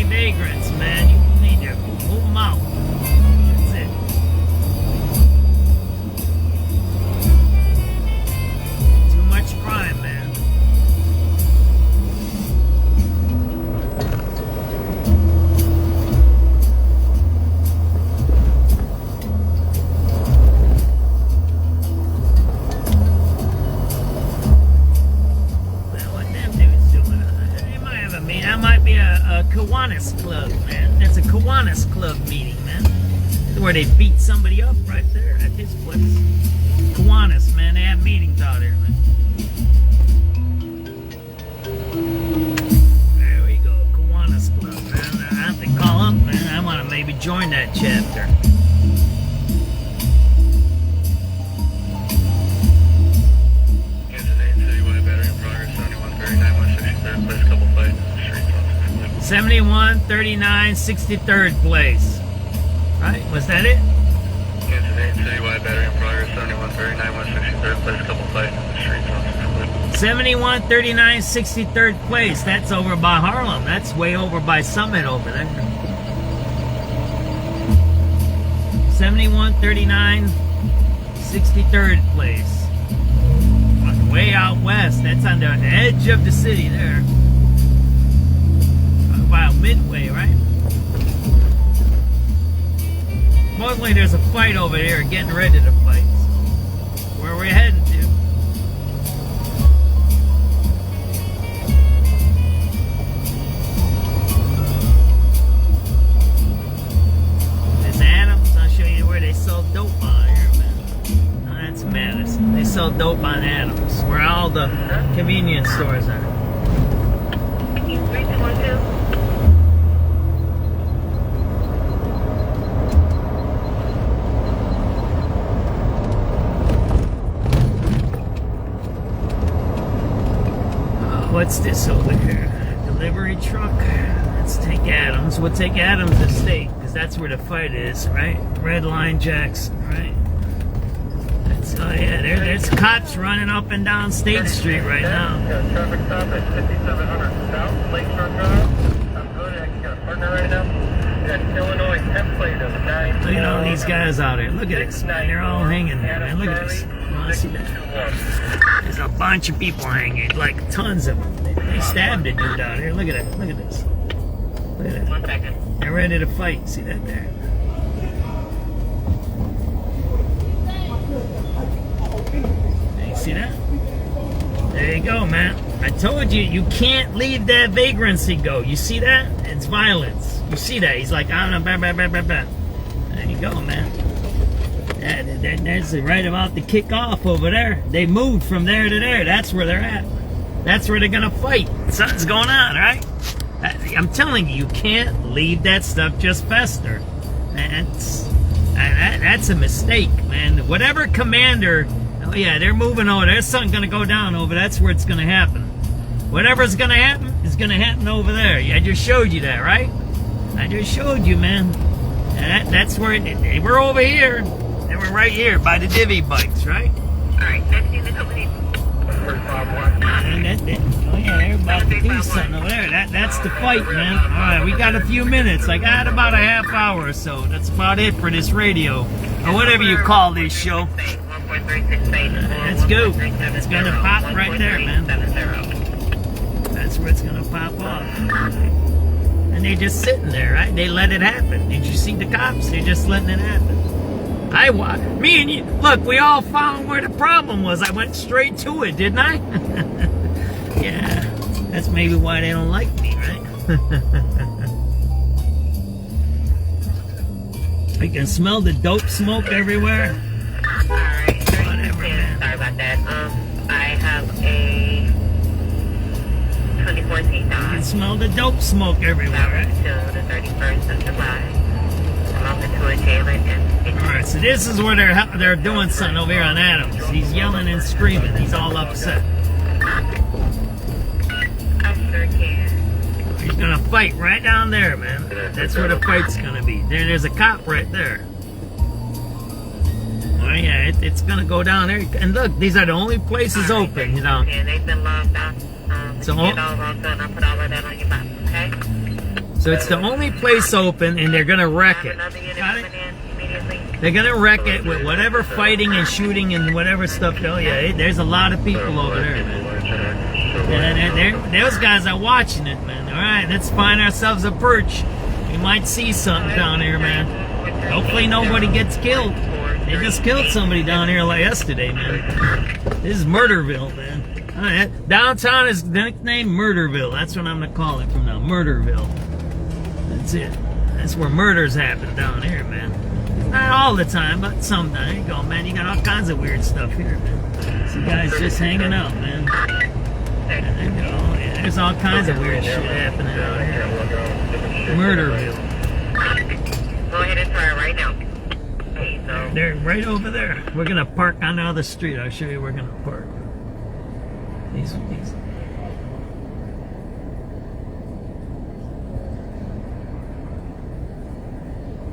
Vagrants, man. You need to move them out. That's it. Too much crime, man. Well, what them dudes doing? They might have a meeting. That might be a Kiwanis Club, man. That's a Kiwanis Club meeting, man. Where they beat somebody up right there at his place. Kiwanis, man. They have meetings out there, man. There we go. Kiwanis Club, man. I have to call up, man. I want to maybe join that chapter. Kansas 8, citywide battery in progress, 7139 163rd place, couple fights. 7139 63rd place. Right? Was that it? Kansas 8, citywide battery in progress, 7139 163rd place, couple fights. 7139 63rd place. That's over by Harlem. That's way over by Summit over there. 7139 63rd place. Way out west. That's on the edge of the city there. About midway, right? Mostly there's a fight over here, getting ready to fight. Where are we heading to? This Adams, I'll show you where they sell dope on here, man. Oh, that's Madison. They sell dope on Adams, where all the convenience stores are. 3212. What's this over here? Delivery truck. Let's take Adams. We'll take Adams Estate, because that's where the fight is, right? Red Line Jackson, right? That's, oh yeah, there's cops running up and down State Street right now. Traffic stop at 5700 South Lakeshore Drive. I'm good. I got a partner right now. That's Illinois template of 9. Look at all these guys out here. Look at this, man. They're all hanging there, man. Look at this. You want to see that? There's a bunch of people hanging, like tons of them. They stabbed a dude out here. Look at it. Look at this. Look at that. 1 second. They're ready to fight. See that there? Hey, see that? There you go, man. I told you, you can't leave that vagrancy go. You see that? It's violence. You see that? He's like, I don't know, blah, blah, blah, blah, blah. There you go, man. That's right about to kick off over there. They moved from there to there. That's where they're at. That's where they're gonna fight. Something's going on, right? I'm telling you, you can't leave that stuff just fester. That's a mistake, man. Whatever commander, oh yeah, they're moving over. There's something gonna go down over. That's where it's gonna happen. Whatever's gonna happen is gonna happen over there. I just showed you that, right? I just showed you, man. That's where they were over here. They were right here by the divvy bikes, right? Alright, 15 to complete. Oh yeah, they're about to do something over there. That's the fight, man. Alright, we got a few minutes. I got about a half hour or so. That's about it for this radio. Or whatever you call this show. Let's go. It's gonna pop right there, man. That's where it's gonna pop off. And they're just sitting there, right? They let it happen. Did you see the cops? They're just letting it happen. Me and you, look, we all found where the problem was. I went straight to it, didn't I? Yeah, that's maybe why they don't like me, right? I can smell the dope smoke everywhere. Alright, Whatever, man. sorry about that. I have a 24 seat I dog. can smell the dope smoke everywhere, right? To the 31st of July. I'm open to a jailer and Alright, so this is where they're doing something over here on Adams. He's yelling and screaming. He's all upset. I sure can. He's gonna fight right down there, man. That's where the fight's gonna be. There's a cop right there. Oh yeah, it's gonna go down there. And look, these are the only places open, you know. Yeah, they've been logged off. So- You get all logged on. I'll put all of that on your box, okay? So it's the only place open, and they're gonna wreck it. Another unit Got it? coming in immediately. They're gonna wreck it with whatever fighting and shooting and whatever stuff. Oh yeah, there's a lot of people over there, man. And those guys are watching it, man. All right, let's find ourselves a perch. We might see something down here, man. Hopefully nobody gets killed. They just killed somebody down here like yesterday, man. This is Murderville, man. All right, downtown is nicknamed Murderville. That's what I'm gonna call it from now, Murderville. That's it. That's where murders happen down here, man. Not all the time, but sometimes. There you go, man. You got all kinds of weird stuff here, man. Some guys just hanging out, man. And there you go. Yeah, there's all kinds of weird shit happening out here. Murderville. Go ahead and try it right now. Okay, so They're right over there. We're gonna park on the other street. I'll show you where we're gonna park.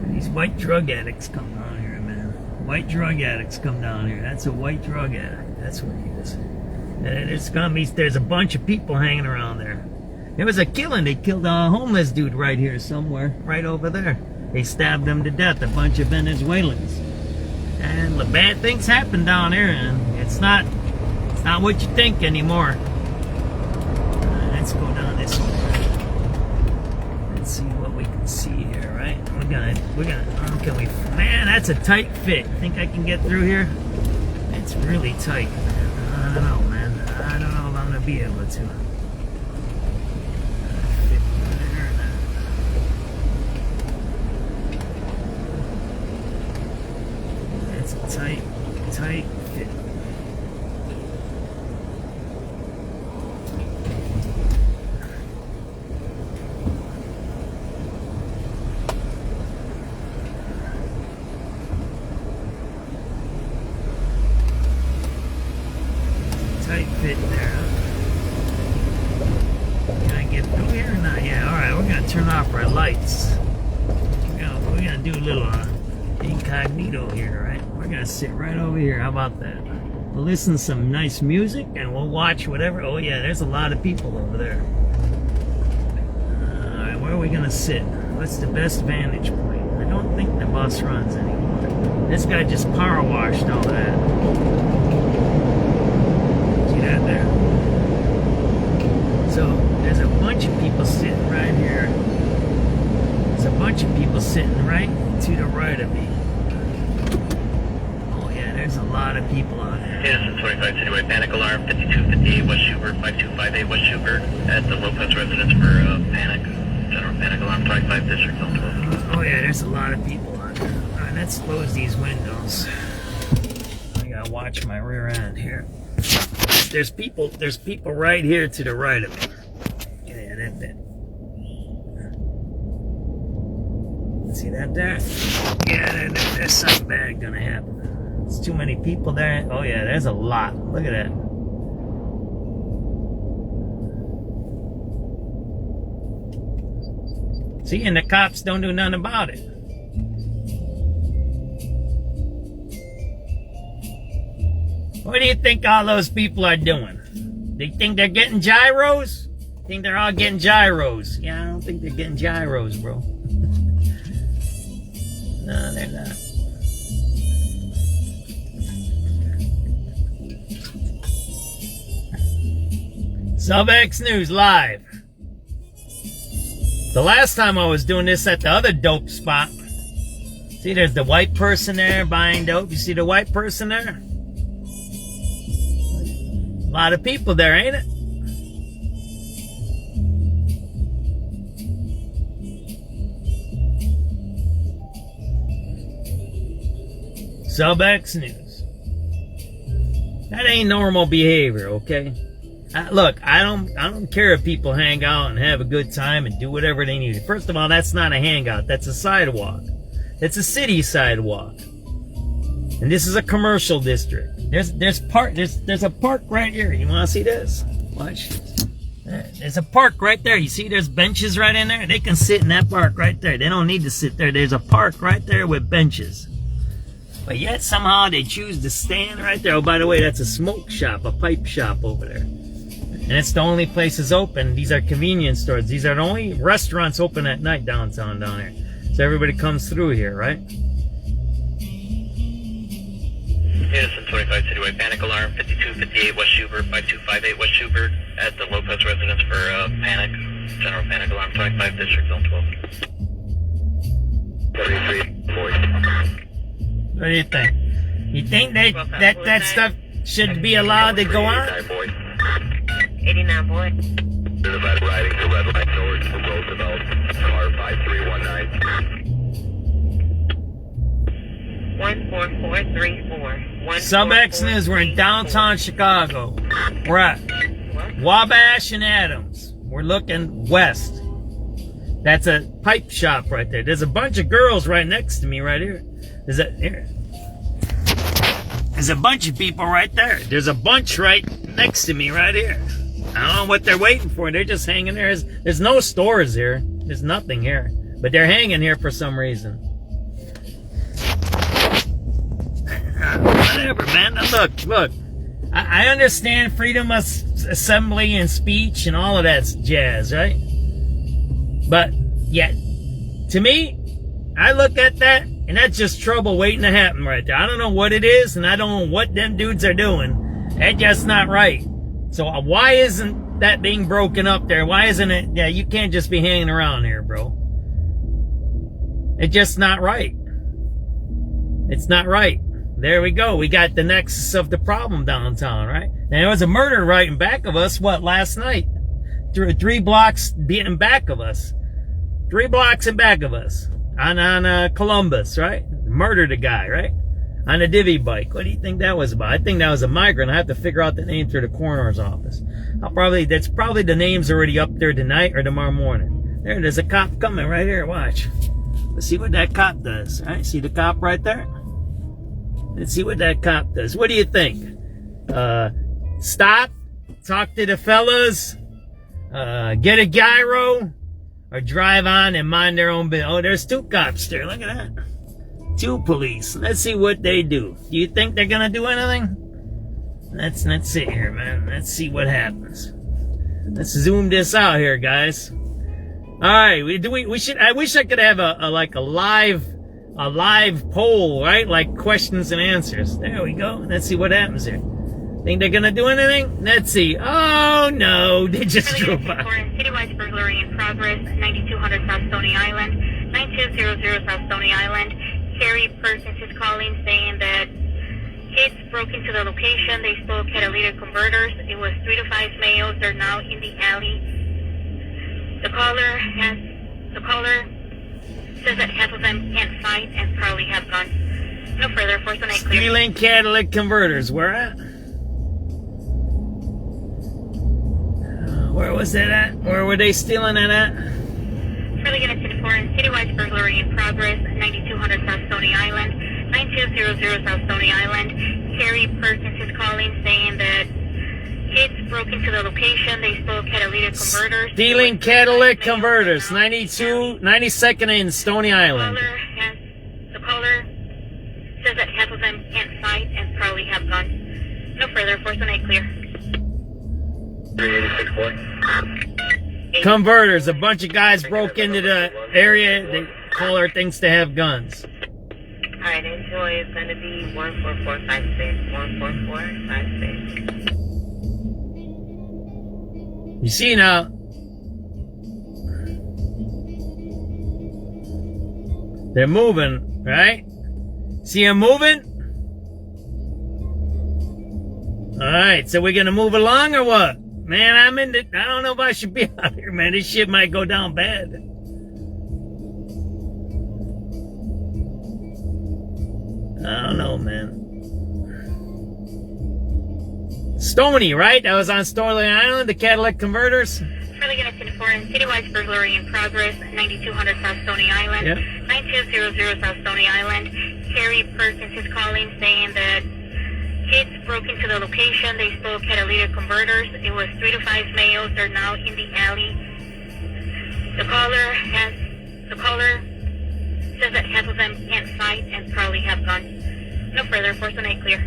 These white drug addicts come down here, man. White drug addicts come down here. That's a white drug addict. That's what he is. There's a bunch of people hanging around there. There was a killing. They killed a homeless dude right here somewhere, right over there. They stabbed him to death, a bunch of Venezuelans. And the bad things happen down there, and it's not what you think anymore. Let's go down this way. Let's see what we can see here, right? Man, that's a tight fit. Think I can get through here? It's really tight, man. I don't know, man. I don't know if I'm gonna be able to. Fit there or not. It's a tight fit. Tight fit there, huh? Can I get through here or not? Yeah, alright, we're gonna turn off our lights. We're gonna do a little incognito here, right? We're gonna sit right over here. How about that? We'll listen to some nice music and we'll watch whatever. Oh yeah, there's a lot of people over there. Alright, where are we gonna sit? What's the best vantage point? I don't think the bus runs anymore. This guy just power washed all that. See that there. So there's a bunch of people sitting right here. There's a bunch of people sitting right to the right of me. Oh yeah, there's a lot of people on here. Innocent 25 Cityway, panic alarm, 5258 West Schubert, 5258 West Schubert, at the Lopez residence for panic. General panic alarm, 25 District, Zone 12. Oh yeah, there's a lot of people on here. Alright, let's close these windows. I gotta watch my rear end here. There's people right here to the right of me. Yeah, that. See that there? Yeah, there's something bad gonna happen. There's too many people there. Oh yeah, there's a lot. Look at that. See, and the cops don't do nothing about it. What do you think all those people are doing? They think they're getting gyros? Think they're all getting gyros? Yeah, I don't think they're getting gyros, bro. No, they're not. SubX.News live. The last time I was doing this at the other dope spot. See, there's the white person there buying dope. You see the white person there? A lot of people there, ain't it? SubX.News. That ain't normal behavior, okay? Look, I don't care if people hang out and have a good time and do whatever they need. First of all, that's not a hangout. That's a sidewalk. It's a city sidewalk. And this is a commercial district. There's a park right here. You want to see this? Watch. There's a park right there. You see there's benches right in there? They can sit in that park right there. They don't need to sit there. There's a park right there with benches. But yet somehow they choose to stand right there. Oh, by the way, that's a smoke shop, a pipe shop over there. And it's the only places open. These are convenience stores. These are the only restaurants open at night downtown down here. So everybody comes through here, right? Innocent 25 Cityway, panic alarm, 5258 West Schubert, 5258 West Schubert, at the Lopez residence for panic. General panic alarm, 25 District, Zone 12. 33, boy. What do you think? You think that stuff should be allowed to go on? 89 boy. There's a red riding to red line north from Roosevelt, car 5319. 14434. SubX.News, we're in downtown Chicago. We're at Wabash and Adams. We're looking west. That's a pipe shop right there. There's a bunch of girls right next to me right here. There's a bunch of people right there. There's a bunch right next to me right here. I don't know what they're waiting for. They're just hanging there. There's no stores here. There's nothing here. But they're hanging here for some reason. Whatever, man. Now look. I understand freedom of assembly and speech and all of that jazz, right? But yet, to me, I look at that, and that's just trouble waiting to happen right there. I don't know what it is, and I don't know what them dudes are doing. That's just not right. So why isn't that being broken up there? Why isn't it? Yeah, you can't just be hanging around here, bro. It's just not right. It's not right. There we go. We got the nexus of the problem downtown, right? And there was a murder right in back of us, last night? 3 blocks in back of us. 3 blocks in back of us. On Columbus, right? Murdered a guy, right? On a divvy bike. What do you think that was about? I think that was a migrant. I have to figure out the name through the coroner's office. That's probably the name's already up there tonight or tomorrow morning. There's a cop coming right here. Watch. Let's see what that cop does. All right, see the cop right there? Let's see what that cop does. What do you think? Stop, talk to the fellas, get a gyro, or drive on and mind their own business. Oh, there's 2 cops there. Look at that. 2 police. Let's see what they do. Do you think they're gonna do anything? Let's sit here, man. Let's see what happens. Let's zoom this out here, guys. All right, we should. I wish I could have a live poll, right? Like questions and answers. There we go. Let's see what happens here. Think they're gonna do anything? Let's see. Oh no, they just drove by. Citywide burglary in progress, 9200 South Stony Island, 9200 South Stony Island. Carrie Perkins is calling saying that kids broke into the location. They stole catalytic converters. It was 3 to 5 males. They're now in the alley. The caller says that half of them can't fight and probably have guns. No further. Force the night clear. Stealing catalytic converters. Where at? Where was that at? Where were they stealing it at? Further units in foreign citywide burglary in progress, 9200 South Stony Island, 9200 South Stony Island. Carrie Perkins is calling saying that kids broke into the location. They stole catalytic converters. Stealing catalytic converters. 92nd and Stony Island. The caller says that half of them can't fight and probably have guns. No further. Force the night clear. 3864. Converters. A bunch of guys broke into the area. The caller thinks they have guns. Alright, enjoy. It's going to be 14456. 14456. You see now. They're moving, right? See them moving? Alright, so we're gonna move along or what? Man, I don't know if I should be out here, man. This shit might go down bad. I don't know, man. Stony, right? That was on Stony Island, the catalytic converters? Further units in foreign citywide burglary in progress, 9200 South Stony Island, Yep. 9200 South Stony Island. Carrie Perkins is calling saying that kids broke into the location. They stole catalytic converters. It was 3 to 5 males. They're now in the alley. The caller says that half of them can't fight and probably have guns. No further. Force the night clear.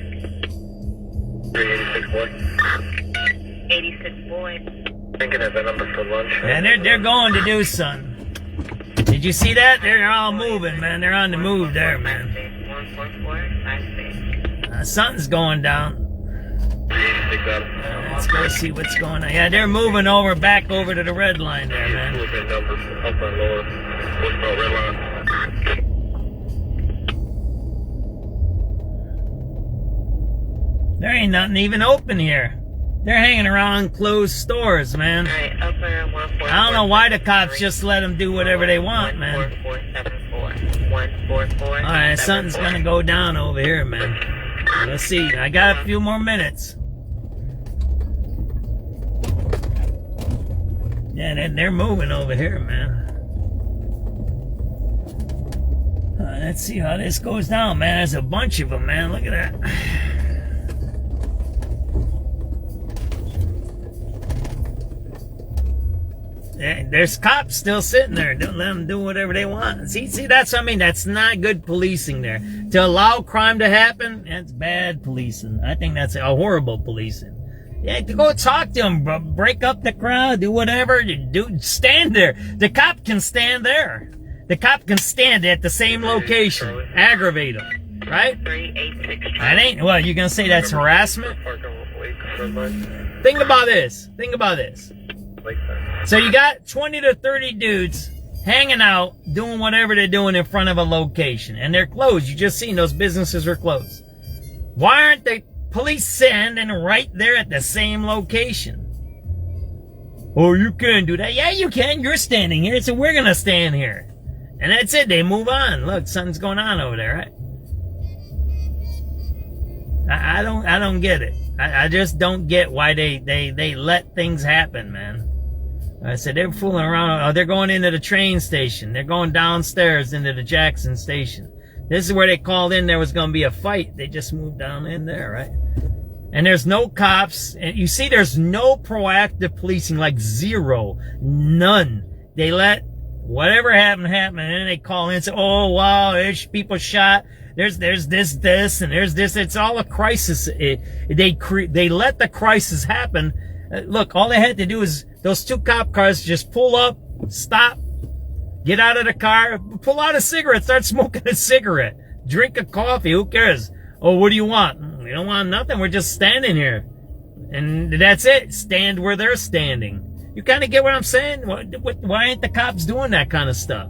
386 boy. 86 boy. Thinking of a number for lunch. And they're going to do something. Did you see that? They're all moving, man. They're on the move there, man. 14456. Something's going down. 386 out. Let's go see what's going on. Yeah, they're moving back over to the red line there, man. Look at numbers up and lower. What's the red line? There ain't nothing even open here. They're hanging around closed stores, man. Alright, upper 144. I don't know why the cops just let them do whatever they want, man. 14474. 144. Alright, something's gonna go down over here, man. Let's see. I got a few more minutes. Yeah, they're moving over here, man. Let's see how this goes down, man. There's a bunch of them, man. Look at that. There's cops still sitting there. Don't let them do whatever they want. See, that's what I mean. That's not good policing there. To allow crime to happen, that's bad policing. I think that's a horrible policing. Yeah, to go talk to them, bro. Break up the crowd, do whatever. Stand there. The cop can stand there. The cop can stand at the same location. Aggravate them, right? 386. That ain't, well, you gonna say that's harassment? Think about this. Think about this. So you got 20 to 30 dudes hanging out, doing whatever they're doing in front of a location. And they're closed. You just seen those businesses are closed. Why aren't the police standing right there at the same location? Oh, you can do that. Yeah, you can. You're standing here, so we're gonna stand here. And that's it. They move on. Look, something's going on over there, right? I don't get it. I just don't get why they let things happen, man. I said they're fooling around. Oh, they're going into the train station. They're going downstairs into the Jackson station. This is where they called in there was going to be a fight. They just moved down in there, right? And there's no cops. And you see there's no proactive policing, like zero. None. They let whatever happened, and then they call in and say, oh, wow, there's people shot. There's this, and there's this. It's all a crisis. They let the crisis happen. Look, all they had to do is those two cop cars just pull up, stop, get out of the car, pull out a cigarette, start smoking a cigarette, drink a coffee. Who cares? Oh, what do you want? We don't want nothing. We're just standing here. And that's it. Stand where they're standing. You kind of get what I'm saying? Why ain't the cops doing that kind of stuff?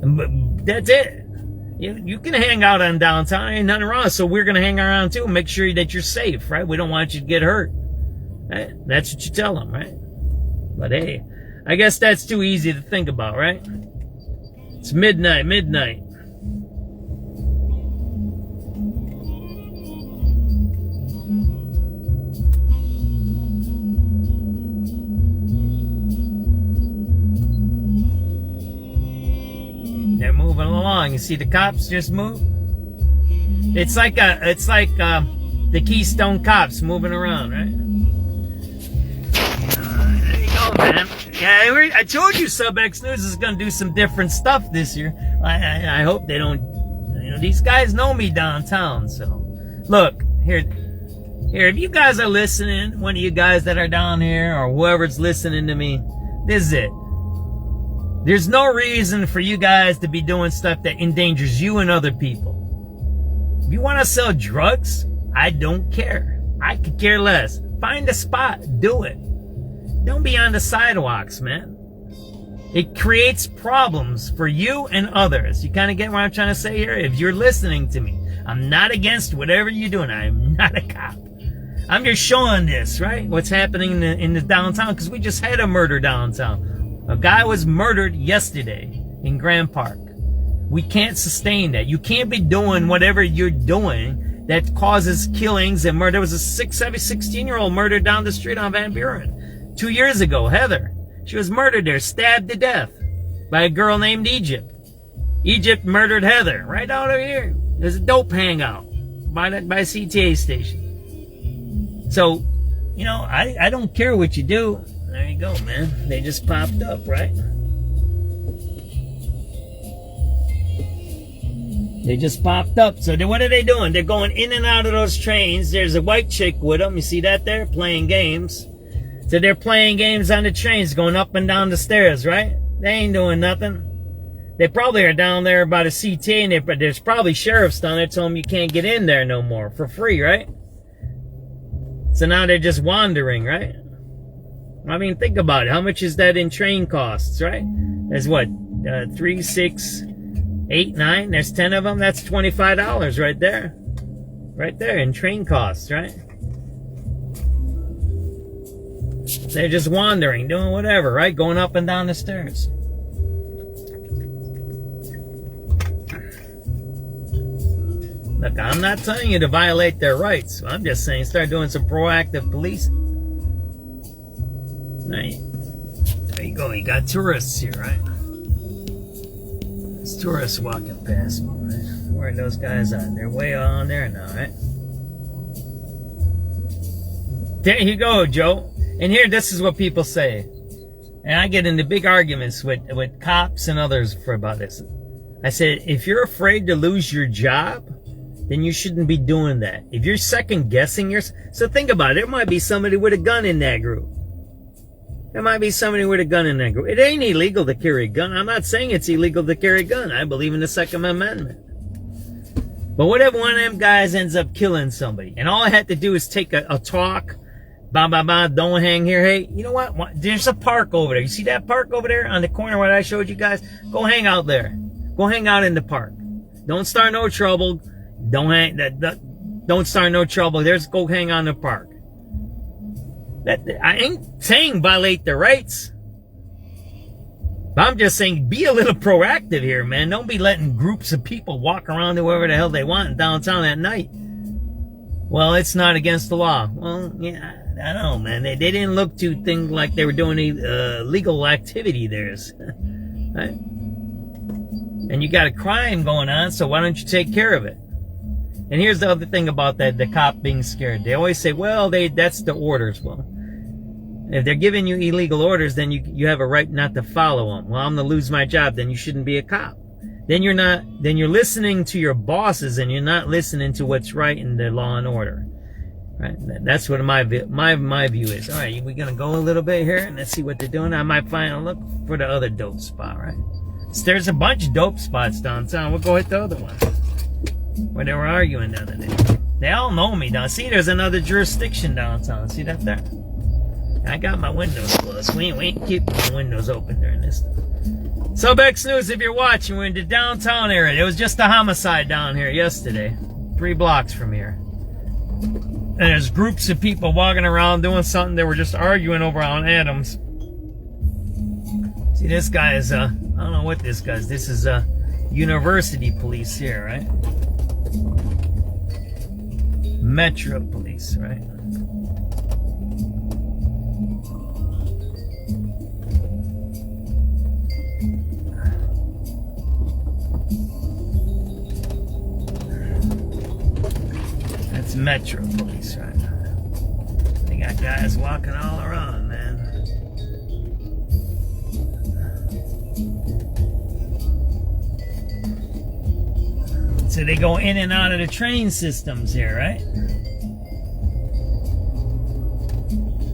But that's it. You can hang out on downtown. Ain't nothing wrong. So we're going to hang around too and make sure that you're safe, right? We don't want you to get hurt. Right? That's what you tell them, right? But hey, I guess that's too easy to think about, right? It's midnight. They're moving along. You see the cops just move? It's like the Keystone Cops moving around, right? There you go, man. Yeah, I told you SubX.News is going to do some different stuff this year. I hope they don't. These guys know me downtown, so look here. If you guys are listening, one of you guys that are down here or whoever's listening to me, this is it. There's no reason for you guys to be doing stuff that endangers you and other people. If you want to sell drugs, I don't care. I could care less. Find a spot, do it. Don't be on the sidewalks, man. It creates problems for you and others. You kind of get what I'm trying to say here? If you're listening to me, I'm not against whatever you're doing. I'm not a cop. I'm just showing this, right? What's happening in the downtown, because we just had a murder downtown. A guy was murdered yesterday in Grand Park. We can't sustain that. You can't be doing whatever you're doing that causes killings and murder. There was a 16-year-old murdered down the street on Van Buren 2 years ago. Heather. She was murdered there, stabbed to death by a girl named Egypt. Egypt murdered Heather right out over here. There's a dope hangout by CTA station. So, I don't care what you do. There you go, man. They just popped up, right? They just popped up. So what are they doing? They're going in and out of those trains. There's a white chick with them. You see that there? Playing games. So they're playing games on the trains, going up and down the stairs, right? They ain't doing nothing. They probably are down there by the CTA, and there's probably sheriffs down there telling them you can't get in there no more for free, right? So now they're just wandering, right? I mean, think about it. How much is that in train costs, right? There's what? 3, 6, 8, 9. There's 10 of them. That's $25 right there. Right there in train costs, right? They're just wandering, doing whatever, right? Going up and down the stairs. Look, I'm not telling you to violate their rights. I'm just saying start doing some proactive policing. Right. There you go. You got tourists here, right? There's tourists walking past me, right? Where are those guys at? They're way on there now, right? There you go, Joe. And here, this is what people say. And I get into big arguments with cops and others about this. I said, if you're afraid to lose your job, then you shouldn't be doing that. If you're second guessing yourself, so think about it. There might be somebody with a gun in that group. There might be somebody with a gun in that group. It ain't illegal to carry a gun. I'm not saying it's illegal to carry a gun. I believe in the Second Amendment. But what if one of them guys ends up killing somebody? And all I had to do is take a talk. Don't hang here. Hey, you know what? There's a park over there. You see that park over there on the corner where I showed you guys? Go hang out there. Go hang out in the park. Don't start no trouble. Don't start no trouble. Go hang out in the park. I ain't saying violate their rights. But I'm just saying be a little proactive here, man. Don't be letting groups of people walk around to wherever the hell they want in downtown at night. Well, it's not against the law. Well, yeah, I don't know, man. They didn't look to think like they were doing legal activity there. Right? And you got a crime going on, so why don't you take care of it? And here's the other thing about that, the cop being scared. They always say, well, that's the orders. Well, if they're giving you illegal orders, then you have a right not to follow them. Well, I'm going to lose my job. Then you shouldn't be a cop. Then you're listening to your bosses and you're not listening to what's right in the law and order. Right? That's what my view is. All right, we're going to go a little bit here and let's see what they're doing. I might look for the other dope spot, right? So there's a bunch of dope spots downtown. We'll go hit the other one where they were arguing the other day. They all know me down. See, there's another jurisdiction downtown. See that there? I got my windows closed. We ain't keeping my windows open during this time. SubX.News, if you're watching, we're in the downtown area. There was just a homicide down here yesterday. 3 blocks from here. And there's groups of people walking around doing something. They were just arguing over on Adams. See, this guy is, I don't know what this guy is. This is, university police here, right? Metro police, right? That's Metro police, right? They got guys walking all around, man. So they go in and out of the train systems here, right?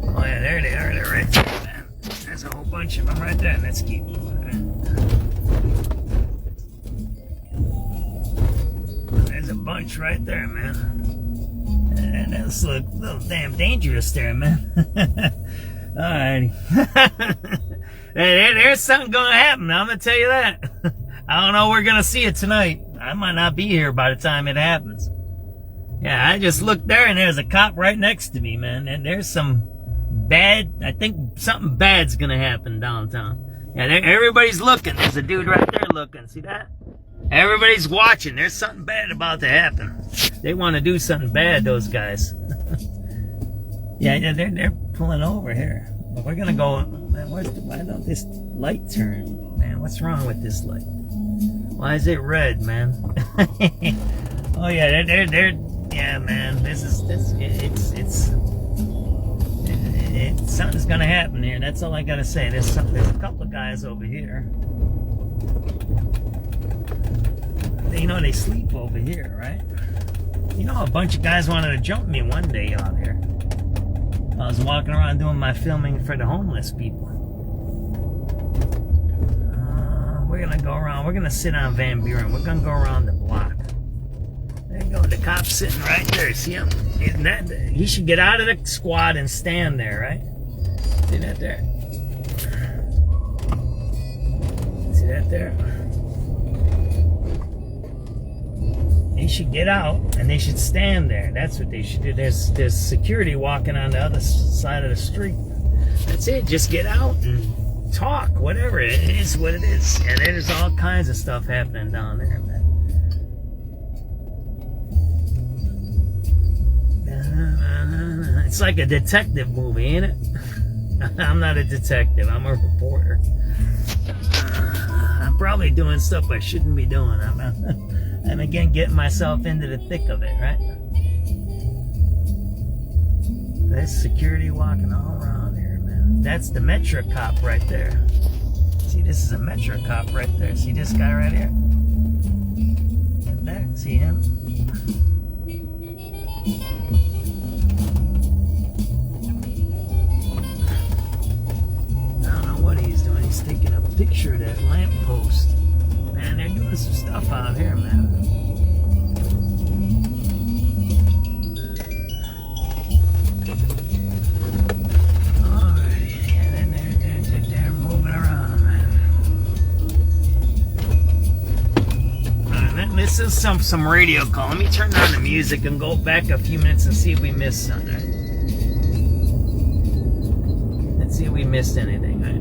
Oh yeah, there they are. They're right there, man. There's a whole bunch of them right there. Let's keep moving. There's a bunch right there, man. And those look a little damn dangerous there, man. Alrighty. There's something gonna happen. I'm gonna tell you that. I don't know. We're gonna see it tonight. I might not be here by the time it happens. Yeah, I just looked there and there's a cop right next to me, man. And there's some bad, I think something bad's gonna happen downtown. Yeah, everybody's looking. There's a dude right there looking. See that? Everybody's watching. There's something bad about to happen. They want to do something bad, those guys. Yeah, they're pulling over here. But we're gonna go. Man, why don't this light turn? Man, what's wrong with this light? Why is it red, man? Oh yeah, they're yeah, man. Something's gonna happen here. That's all I gotta say. There's a couple of guys over here. You know they sleep over here, right? You know, a bunch of guys wanted to jump me one day out here. I was walking around doing my filming for the homeless people. We're gonna go around. We're gonna sit on Van Buren. We're gonna go around the block. There you go. The cop's sitting right there. See him? He should get out of the squad and stand there, right? See that there? See that there? They should get out and they should stand there. That's what they should do. There's security walking on the other side of the street. That's it. Just get out and talk. Whatever. It is what it is. And there's all kinds of stuff happening down there, man. It's like a detective movie, ain't it? I'm not a detective. I'm a reporter. I'm probably doing stuff I shouldn't be doing. I'm again getting myself into the thick of it, right? There's security walking all around here, man. That's the Metro cop right there. See, this is a Metro cop right there. See this guy right here? Right there. See him? I don't know what he's doing. He's taking a picture of that lamppost. Man, they're doing some stuff out here, man. Alrighty, yeah, they're moving around, man. Alright, this is some radio call. Let me turn on the music and go back a few minutes and see if we missed something. Right? Let's see if we missed anything, right?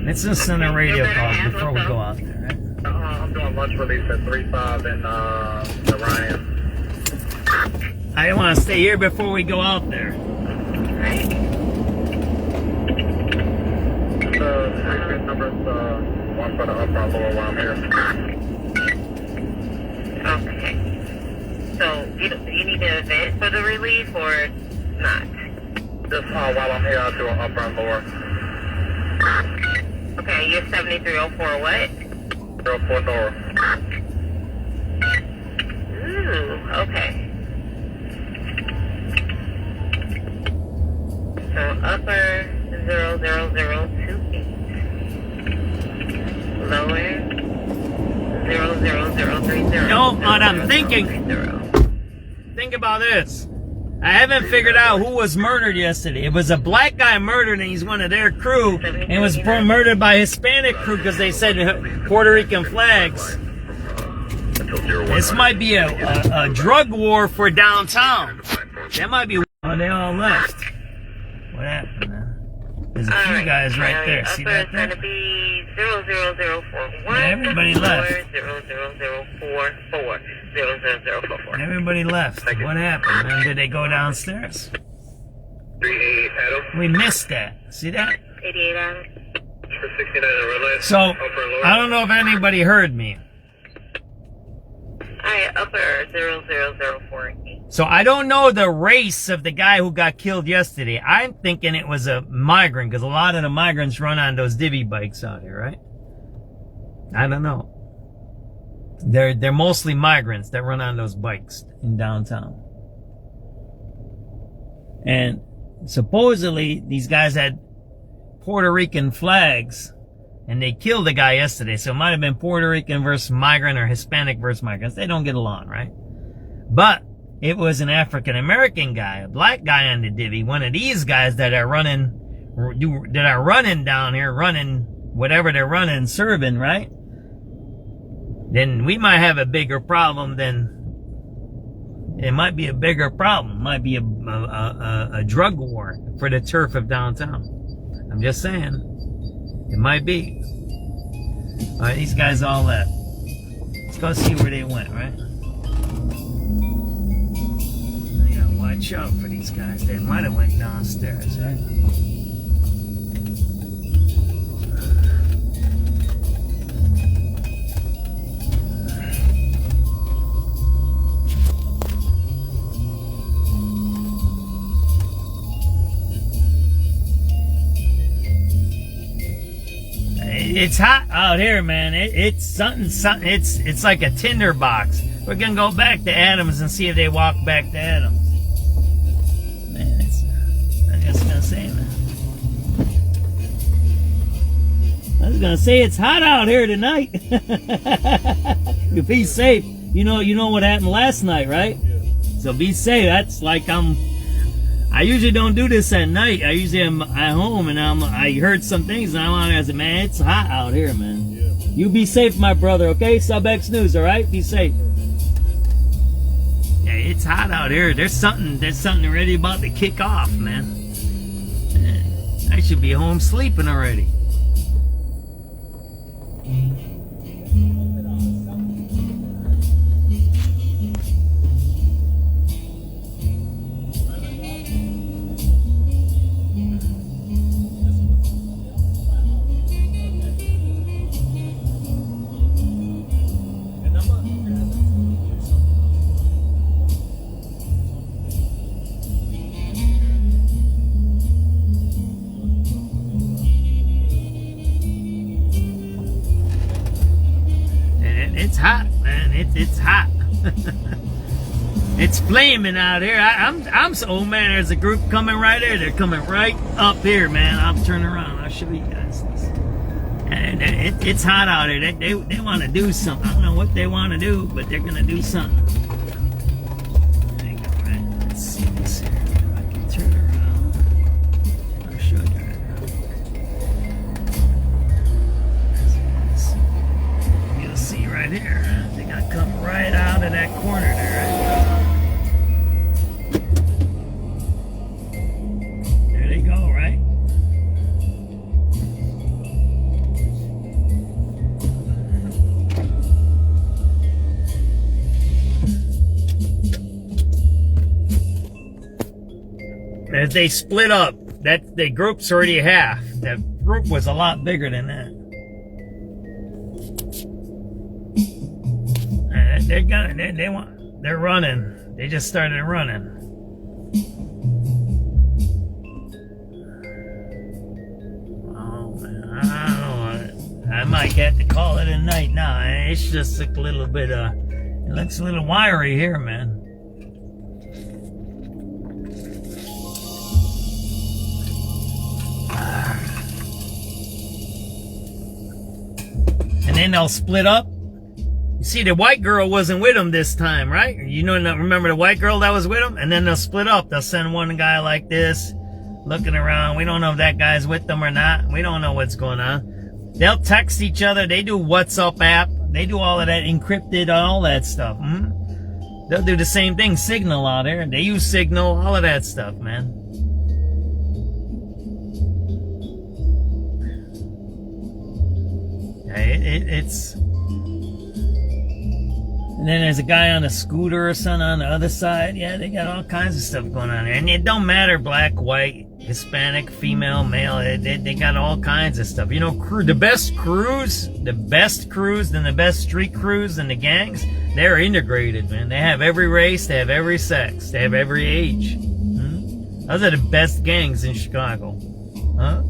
Let's just send a radio call before we go out there, right? I'm doing lunch release at 3-5 in Orion. I didn't want to stay here before we go out there. Right. The number's one for the upper and lower while I'm here. Okay. So, you need to advance for the relief or not? Just while I'm here, I'll do an upper and lower. Okay, you're 7304 what? 04 lower. Ooh, okay. So upper 00028. Lower 00030. No, what I'm thinking. Think about this. I haven't figured out who was murdered yesterday. It was a black guy murdered, and he's one of their crew, and was murdered by Hispanic crew because they said Puerto Rican flags. This might be a drug war for downtown. That might be. Oh, they all left. What happened, man? There's a few guys right there. See that there? It's going to be 00041. Everybody left. 00044. 00044. Everybody left. What happened, man? Did they go downstairs? 38 Adam. We missed that. See that? 88 Adam. For 69 red light. So, I don't know if anybody heard me. Upper 00048. So I don't know the race of the guy who got killed yesterday. I'm thinking it was a migrant, because a lot of the migrants run on those divvy bikes out here, right? I don't know. They're mostly migrants that run on those bikes in downtown. And supposedly these guys had Puerto Rican flags, and they killed the guy yesterday. So it might have been Puerto Rican versus migrant or Hispanic versus migrants. They don't get along, right? But it was an African American guy, a black guy on the divvy, one of these guys that are running down here, running whatever they're running, serving, right? Then we might have a bigger problem than, it might be a bigger problem. It might be a drug war for the turf of downtown. I'm just saying. It might be. Alright, these guys all left. Let's go see where they went, right? You gotta watch out for these guys. They might have went downstairs, right? It's hot out here, man. It's something. It's like a tinder box. We're gonna go back to Adams and see if they walk back to Adams. Man, I'm just gonna say, man. I was gonna say it's hot out here tonight. You be safe. You know what happened last night, right? So be safe. That's like I usually don't do this at night. I usually am at home, and I heard some things, and I'm on there. I said, man, it's hot out here, man. Yeah. You be safe, my brother, okay? SubX.News, all right? Be safe. Yeah, it's hot out here. There's something already about to kick off, man. I should be home sleeping already. It's hot, man. It's hot. It's flaming out here. I'm so, oh man, there's a group coming right there. They're coming right up here, man. I'll turn around. I'll show you guys this. And it's hot out here. They want to do something. I don't know what they want to do, but they're gonna do something. There you go, right? Let's see this here. If I can turn around. I'll show you right now. You'll see right here. They're gonna come right out of that corner there, right? There they go, right? As they split up, that the group's already half. The group was a lot bigger than that. They're running. They just started running. Oh man, I don't know. I might have to call it a night now. It's just a little bit it looks a little wiry here, man. then they'll split up. You see, the white girl wasn't with him this time, right? You know, remember the white girl that was with him? And then they'll split up. They'll send one guy like this, looking around. We don't know if that guy's with them or not. We don't know what's going on. They'll text each other. They do WhatsApp app. They do all of that, encrypted, all that stuff. They'll do the same thing, Signal out there. They use Signal, all of that stuff, man. It's... And then there's a guy on a scooter or something on the other side. Yeah, they got all kinds of stuff going on there. And it don't matter, black, white, Hispanic, female, male. They got all kinds of stuff. You know, the best crews, and the best street crews and the gangs, they're integrated, man. They have every race, they have every sex, they have every age. Those are the best gangs in Chicago. Huh?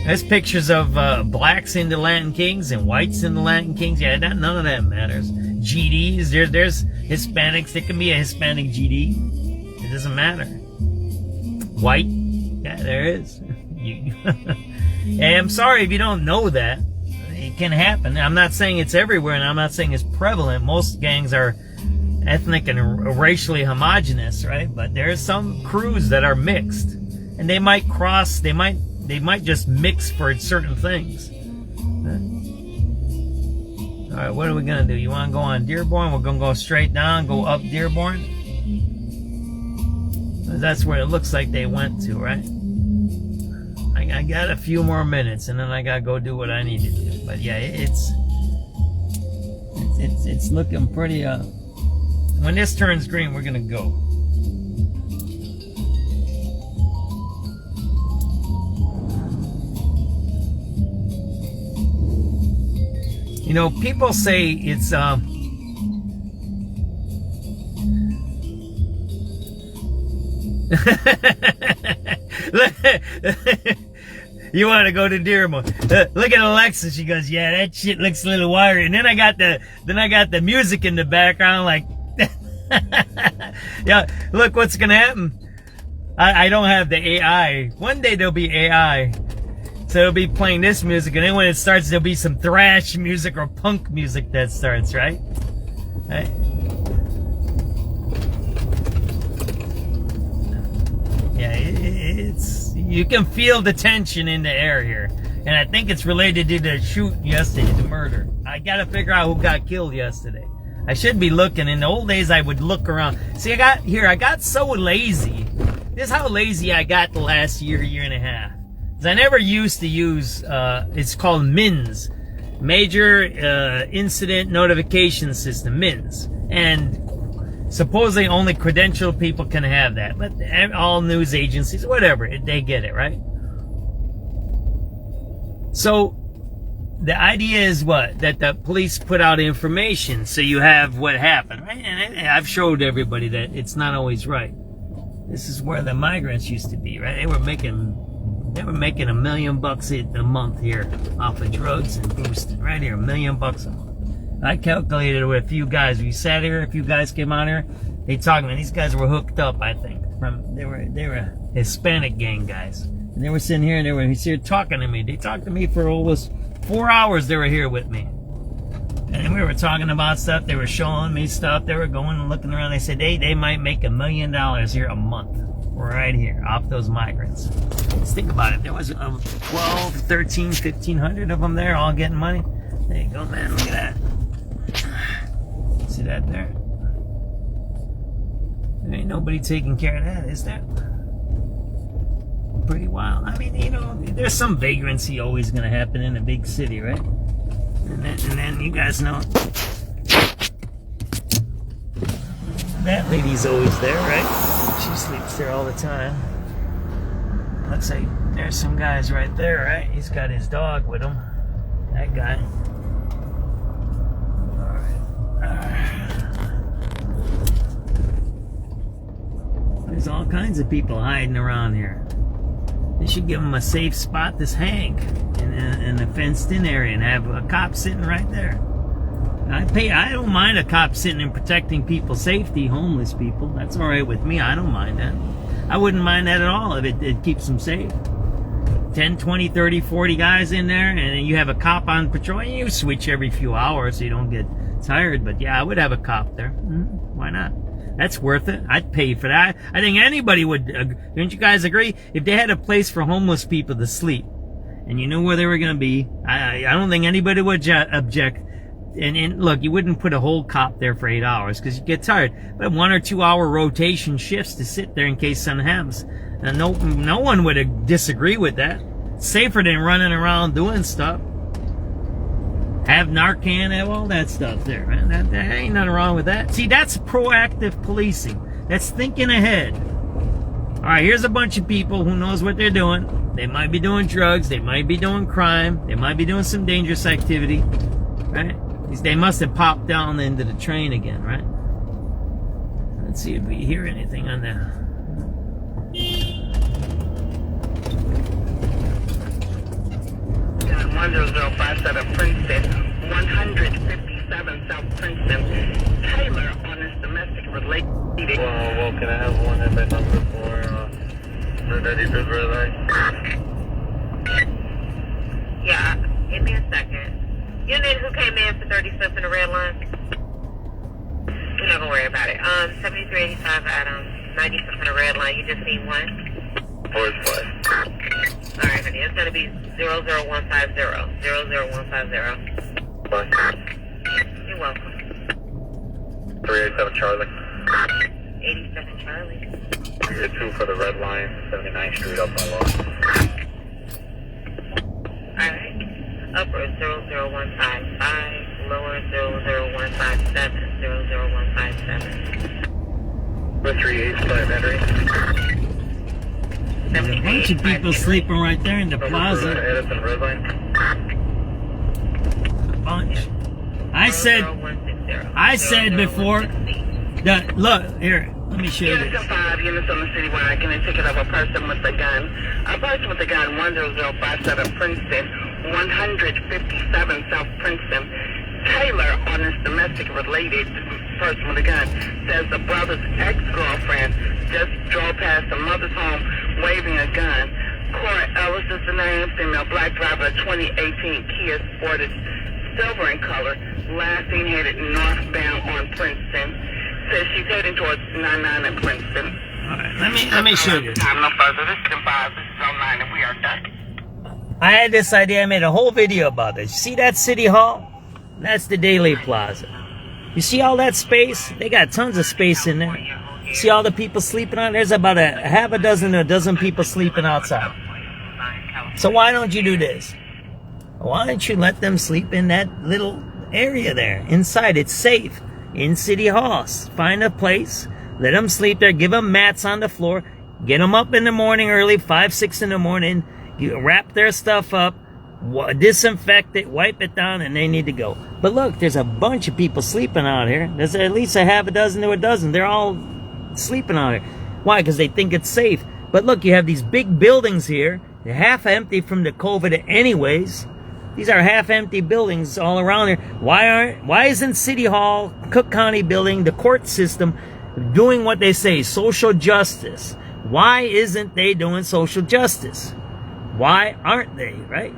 There's pictures of blacks in the Latin Kings and whites in the Latin Kings. Yeah, none of that matters. GDs, there's Hispanics. There can be a Hispanic GD. It doesn't matter. White, yeah, there is. Hey, I'm sorry if you don't know that. It can happen. I'm not saying it's everywhere, and I'm not saying it's prevalent. Most gangs are ethnic and racially homogenous, right? But there's some crews that are mixed, and they might cross. They might just mix for certain things. All right, what are we gonna do? You want to go on Dearborn? We're gonna go straight down, go up Dearborn. That's where it looks like they went to, right? I got a few more minutes, and then I gotta go do what I need to do. But yeah, it's looking pretty. When this turns green, we're gonna go. You know, people say it's you want to go to Dearborn? Look at Alexa. She goes, "Yeah, that shit looks a little wiry." And then I got the music in the background, like, yeah. Look what's gonna happen. I don't have the AI. One day there'll be AI. So it'll be playing this music, and then when it starts, there'll be some thrash music or punk music that starts, right? Right? Yeah, it's you can feel the tension in the air here, and I think it's related to the shoot yesterday, the murder. I gotta figure out who got killed yesterday. I should be looking. In the old days, I would look around. See, I got so lazy. This is how lazy I got the last year and a half. I never used to use, it's called MINS, Major Incident Notification System, MINS. And supposedly only credentialed people can have that. But all news agencies, whatever, they get it, right? So the idea is what? That the police put out information so you have what happened, right? And I've showed everybody that it's not always right. This is where the migrants used to be, right? They were making $1 million a month here off of drugs and boosting. Right here, $1 million a month. I calculated with a few guys. We sat here, a few guys came on here. They talking, and these guys were hooked up, I think. They were Hispanic gang guys. And they were sitting here and they were here talking to me. They talked to me for almost 4 hours. They were here with me. And we were talking about stuff. They were showing me stuff. They were going and looking around. They said they might make $1 million here a month. Right here, off those migrants. Let's think about it. There was 12, 13, 1,500 of them there, all getting money. There you go, man. Look at that. See that there? There ain't nobody taking care of that, is there? Pretty wild. I mean, you know, there's some vagrancy always going to happen in a big city, right? And then you guys know that lady's always there, right? She sleeps there all the time. Looks like there's some guys right there, right? He's got his dog with him. That guy. Alright. There's all kinds of people hiding around here. They should give them a safe spot to hang in a fenced-in area and have a cop sitting right there. I don't mind a cop sitting and protecting people's safety, homeless people. That's all right with me. I don't mind that. I wouldn't mind that at all if it keeps them safe. 10, 20, 30, 40 guys in there, and then you have a cop on patrol, and you switch every few hours so you don't get tired. But yeah, I would have a cop there. Why not? That's worth it. I'd pay for that. I think anybody would. Don't you guys agree? If they had a place for homeless people to sleep, and you knew where they were going to be, I don't think anybody would object. And look, you wouldn't put a whole cop there for 8 hours because you get tired. But 1 or 2 hour rotation shifts to sit there in case something happens. And no one would disagree with that. It's safer than running around doing stuff. Have Narcan, have all that stuff there, man. There ain't nothing wrong with that. See, that's proactive policing. That's thinking ahead. All right, here's a bunch of people who knows what they're doing. They might be doing drugs. They might be doing crime. They might be doing some dangerous activity, right? They must have popped down into the train again, right? Let's see if we hear anything on that. 1057 Princeton, 157 South Princeton. Taylor on his domestic related. Well, can I have one FS number for Murderville red light? Yeah, give me a second. You need who came in for 30 cents in the red line? We're not gonna worry about it. 7385 Adams, 90 cents in the red line. You just need one? 4-5. Alright, honey, it's gonna be 00150. 00150. Bye. You're welcome. 387 Charlie. 87 Charlie. You get 2 for the red line, 79th Street up my lawn. Alright. Upper 00155, lower 00157, 00157. 385 Henry. There's a bunch of people sleeping right there in the plaza. Edison red line. A bunch. I said before that, look, here, let me show you Units this. 5 units on the citywide can ticket of a person with a gun. A person with a gun, 10057 Princeton, 157 South Princeton. Taylor on his domestic related person with a gun says the brother's ex-girlfriend just drove past the mother's home waving a gun. Cora Ellis is the name, female black driver, 2018 Kia Sportage, silver in color, last seen headed northbound on Princeton. Says she's heading towards 99 in Princeton. All right, let me show you. Time no further. This is 5. This is 09, and we are done. I had this idea. I made a whole video about this. See that city hall? That's the Daily Plaza. You see all that space? They got tons of space in there. See all the people sleeping on? There's about a half a dozen to a dozen people sleeping outside. So why don't you do this? Why don't you let them sleep in that little area there inside? It's safe. In City Halls. Find a place. Let them sleep there. Give them mats on the floor. Get them up in the morning early, 5, 6 in the morning. You wrap their stuff up. Disinfect it. Wipe it down. And they need to go. But look, there's a bunch of people sleeping out here. There's at least a half a dozen to a dozen. They're all sleeping out here. Why? Because they think it's safe. But look, you have these big buildings here. They're half empty from the COVID anyways. These are half-empty buildings all around here. Why isn't City Hall, Cook County building, the court system doing what they say, social justice? Why isn't they doing social justice? Why aren't they, right?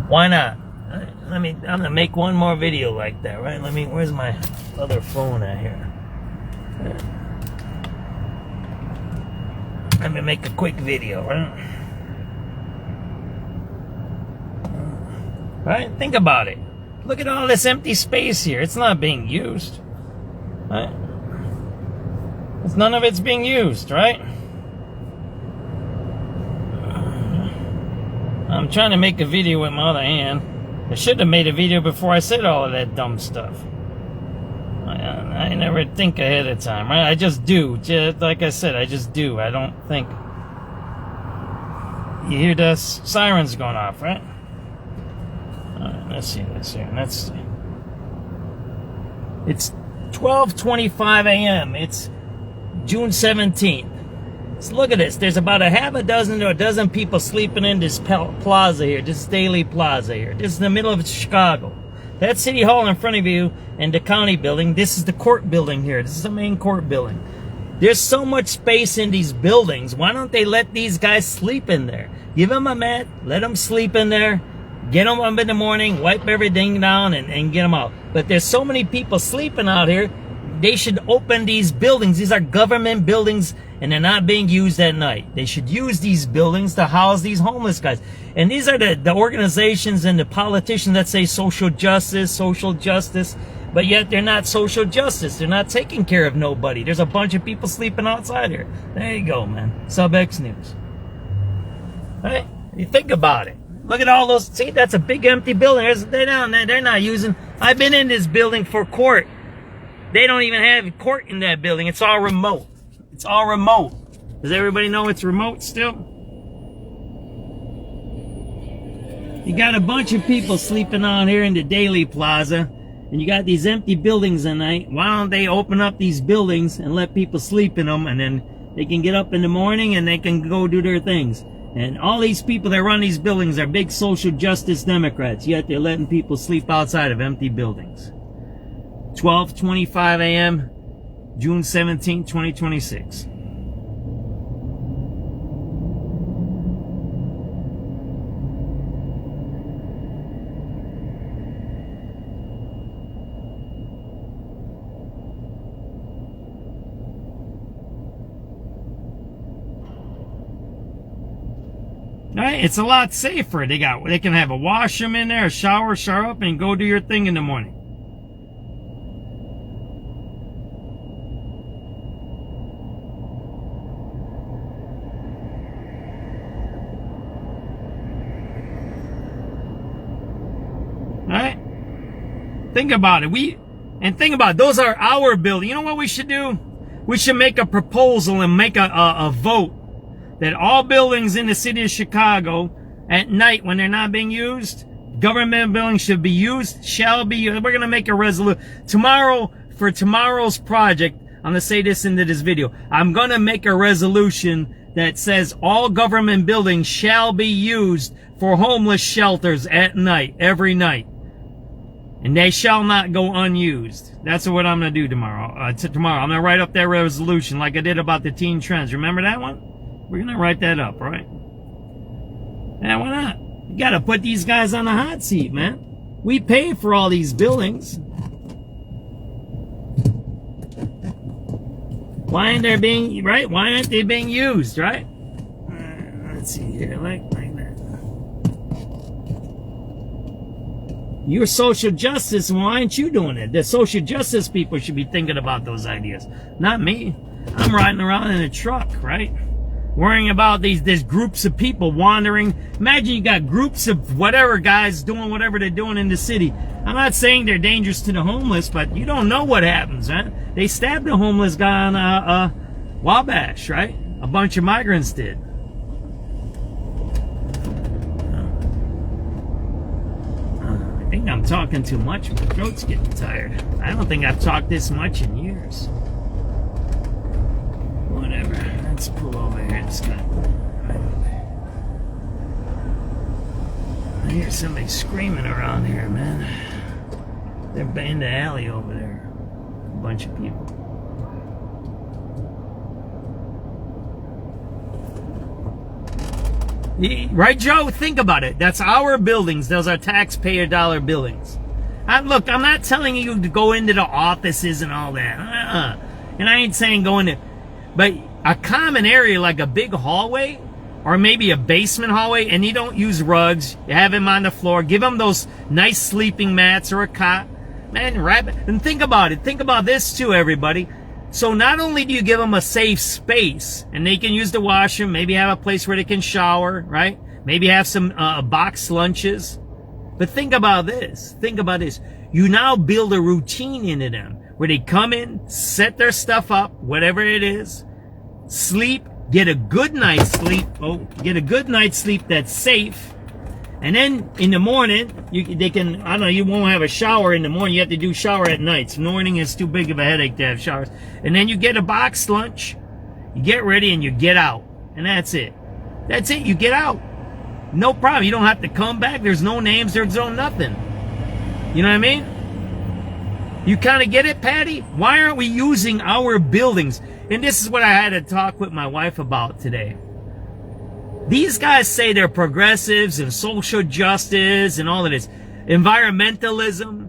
Why not? I'm gonna make one more video like that, right? Where's my other phone at here? Let me make a quick video, right? Right? Think about it. Look at all this empty space here. It's not being used. Right? None of it's being used, right? I'm trying to make a video with my other hand. I should have made a video before I said all of that dumb stuff. I never think ahead of time, right? I just do. Just like I said, I just do. I don't think. You hear the sirens going off, right? Let's see. It's 12:25 a.m. It's June 17th. So look at this. There's about a half a dozen to a dozen people sleeping in this plaza here, this Daily Plaza here. This is the middle of Chicago. That's City Hall in front of you and the county building. This is the court building here. This is the main court building. There's so much space in these buildings. Why don't they let these guys sleep in there? Give them a mat, let them sleep in there, get them up in the morning, wipe everything down, and get them out. But there's so many people sleeping out here, they should open these buildings. These are government buildings, and they're not being used at night. They should use these buildings to house these homeless guys. And these are the organizations and the politicians that say social justice, but yet they're not social justice. They're not taking care of nobody. There's a bunch of people sleeping outside here. There you go, man. SubX.News. Right? You think about it. Look at all those. See, that's a big empty building. They're not using. I've been in this building for court. They don't even have court in that building. It's all remote. It's all remote. Does everybody know it's remote still? You got a bunch of people sleeping on here in the Daily Plaza, and you got these empty buildings at night. Why don't they open up these buildings and let people sleep in them, and then they can get up in the morning and they can go do their things? And all these people that run these buildings are big social justice Democrats, yet they're letting people sleep outside of empty buildings. 12:25 a.m., June 17, 2026. Right? It's a lot safer. They can have a washroom in there, a shower up, and go do your thing in the morning. Right? Think about it. Think about it. Those are our buildings. You know what we should do? We should make a proposal and make a vote that all buildings in the city of Chicago at night when they're not being used, government buildings should be used, shall be used. We're going to make a resolution. Tomorrow, for tomorrow's project, I'm going to say this into this video. I'm going to make a resolution that says all government buildings shall be used for homeless shelters at night, every night. And they shall not go unused. That's what I'm going to do tomorrow. Tomorrow, I'm going to write up that resolution like I did about the teen trends. Remember that one? We're going to write that up, right? Yeah, why not? You got to put these guys on the hot seat, man. We pay for all these buildings. Why aren't they being, right? Why aren't they being used, right? Let's see here, like that. You're social justice, why aren't you doing it? The social justice people should be thinking about those ideas, not me. I'm riding around in a truck, right? Worrying about these groups of people wandering. Imagine you got groups of whatever guys doing whatever they're doing in the city. I'm not saying they're dangerous to the homeless, but you don't know what happens, huh? They stabbed a homeless guy on Wabash, right? A bunch of migrants did. I think I'm talking too much. My throat's getting tired. I don't think I've talked this much in years. Whatever. Let's pull over here. It's got right over there. I hear somebody screaming around here, man. They're in the alley over there. A bunch of people. Right, Joe? Think about it. That's our buildings. Those are taxpayer dollar buildings. Look, I'm not telling you to go into the offices and all that. And I ain't saying go into... But a common area like a big hallway or maybe a basement hallway, and you don't use rugs, you have them on the floor, give them those nice sleeping mats or a cot. Man, and think about it. Think about this too, everybody. So not only do you give them a safe space and they can use the washroom, maybe have a place where they can shower, right? Maybe have some boxed lunches. But think about this. Think about this. You now build a routine into them where they come in, set their stuff up, whatever it is, sleep, get a good night's sleep. Get a good night's sleep that's safe. And then in the morning, they can, I don't know, you won't have a shower in the morning. You have to do shower at night. So morning is too big of a headache to have showers. And then you get a boxed lunch, you get ready, and you get out. And that's it. That's it. You get out. No problem. You don't have to come back. There's no names. There's no nothing. You know what I mean? You kind of get it, Patty? Why aren't we using our buildings? and this is what I had to talk with my wife about today. These guys say they're progressives and social justice and all of this. Environmentalism,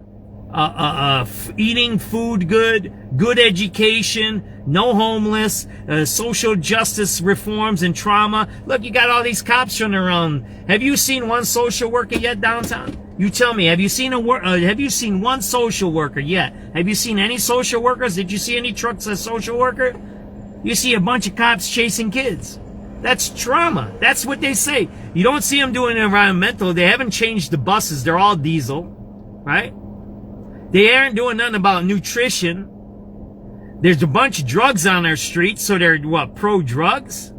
eating food good education, no homeless, social justice reforms and trauma. Look, you got all these cops running around. Have you seen one social worker yet downtown? You tell me, have you seen one social worker yet? Have you seen any social workers? Did you see any trucks as social worker? You see a bunch of cops chasing kids. That's trauma. That's what they say. You don't see them doing environmental. They haven't changed the buses. They're all diesel, right? They aren't doing nothing about nutrition. There's a bunch of drugs on our streets, so they're what, pro-drugs?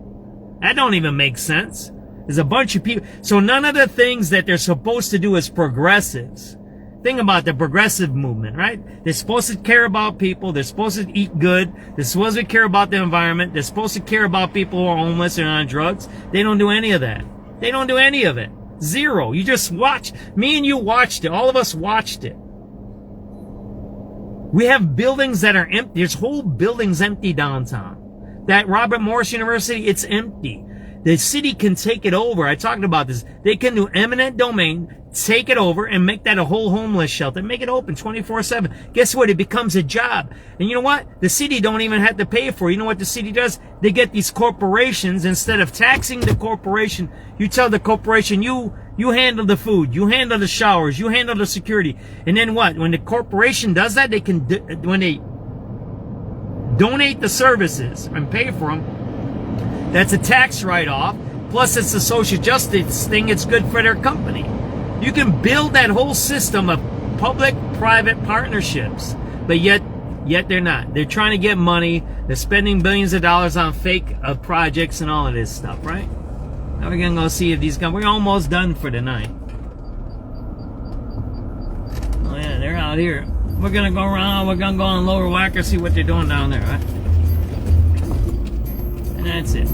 That don't even make sense. There's a bunch of people. So none of the things that they're supposed to do as progressives. Think about the progressive movement, right? They're supposed to care about people. They're supposed to eat good. They're supposed to care about the environment. They're supposed to care about people who are homeless and on drugs. They don't do any of that. They don't do any of it. Zero. You just watch. Me and you watched it. All of us watched it. We have buildings that are empty. There's whole buildings empty downtown. That Robert Morris University, it's empty. The city can take it over. I talked about this. They can do eminent domain, take it over, and make that a whole homeless shelter. Make it open 24/7. Guess what? It becomes a job. And you know what? The city don't even have to pay for it. You know what the city does? They get these corporations. Instead of taxing the corporation, you tell the corporation, you handle the food, you handle the showers, you handle the security. And then what? When the corporation does that, they can, when they donate the services and pay for them, that's a tax write-off. Plus, it's a social justice thing. It's good for their company. You can build that whole system of public-private partnerships, but yet they're not. They're trying to get money. They're spending billions of dollars on fake projects and all of this stuff, right? Now we're gonna go see if these guys. We're almost done for the night. Oh yeah, they're out here. We're gonna go around. We're gonna go on Lower Wacker, see what they're doing down there, right? And that's it.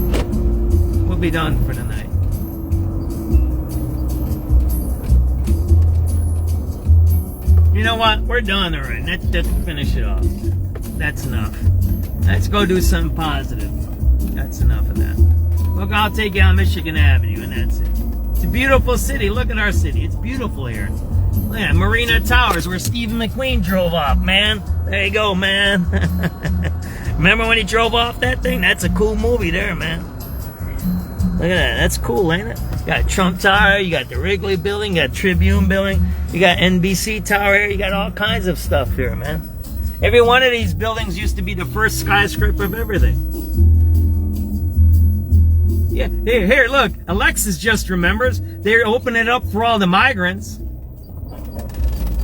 We'll be done for the night. You know what? We're done already. Let's just finish it off. That's enough. Let's go do something positive. That's enough of that. Look, I'll take you on Michigan Avenue, and that's it. It's a beautiful city. Look at our city. It's beautiful here. Look at Marina Towers, where Stephen McQueen drove off, man. There you go, man. Remember when he drove off that thing? That's a cool movie there, man. Look at that. That's cool, ain't it? You got Trump Tower, you got the Wrigley Building, you got Tribune Building, you got NBC Tower here, you got all kinds of stuff here, man. Every one of these buildings used to be the first skyscraper of everything. Yeah, here, look. Alexis just remembers. They're opening it up for all the migrants.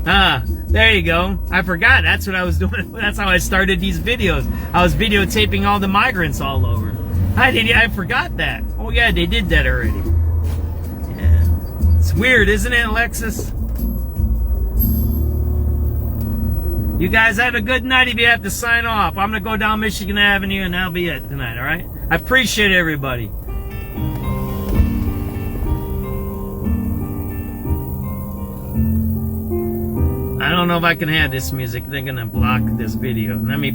Ah, there you go. I forgot. That's what I was doing. That's how I started these videos. I was videotaping all the migrants all over. I forgot that. Oh yeah, they did that already. Yeah. It's weird, isn't it, Alexis? You guys have a good night if you have to sign off. I'm going to go down Michigan Avenue and that'll be it tonight, alright? I appreciate everybody. I don't know if I can have this music. They're going to block this video. Let me,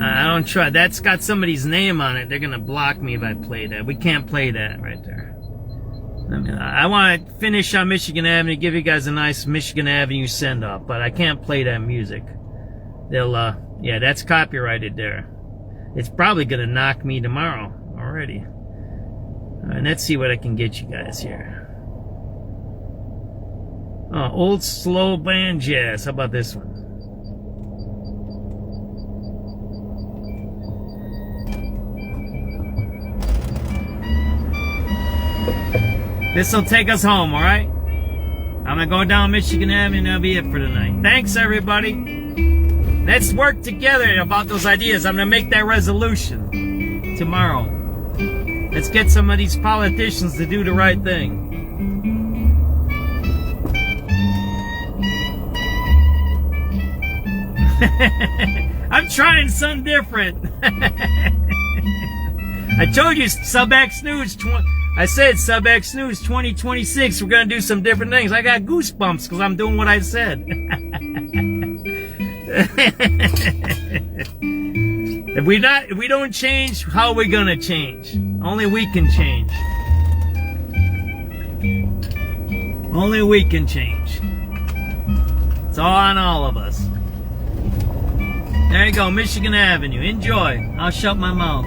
I don't try. That's got somebody's name on it. They're going to block me if I play that. We can't play that right there. I want to finish on Michigan Avenue, give you guys a nice Michigan Avenue send-off, but I can't play that music. They'll, yeah, that's copyrighted there. It's probably going to knock me tomorrow already. And let's see what I can get you guys here. Oh, old slow band jazz. How about this one? This will take us home, all right? I'm going to go down Michigan Avenue and that'll be it for tonight. Thanks, everybody. Let's work together about those ideas. I'm going to make that resolution tomorrow. Let's get some of these politicians to do the right thing. I'm trying something different. I told you, SubX.News. I said SubX.News 2026. We're going to do some different things. I got goosebumps because I'm doing what I said. If we don't change, how are we gonna change? Only we can change. Only we can change. It's all on all of us. There you go, Michigan Avenue. Enjoy. I'll shut my mouth.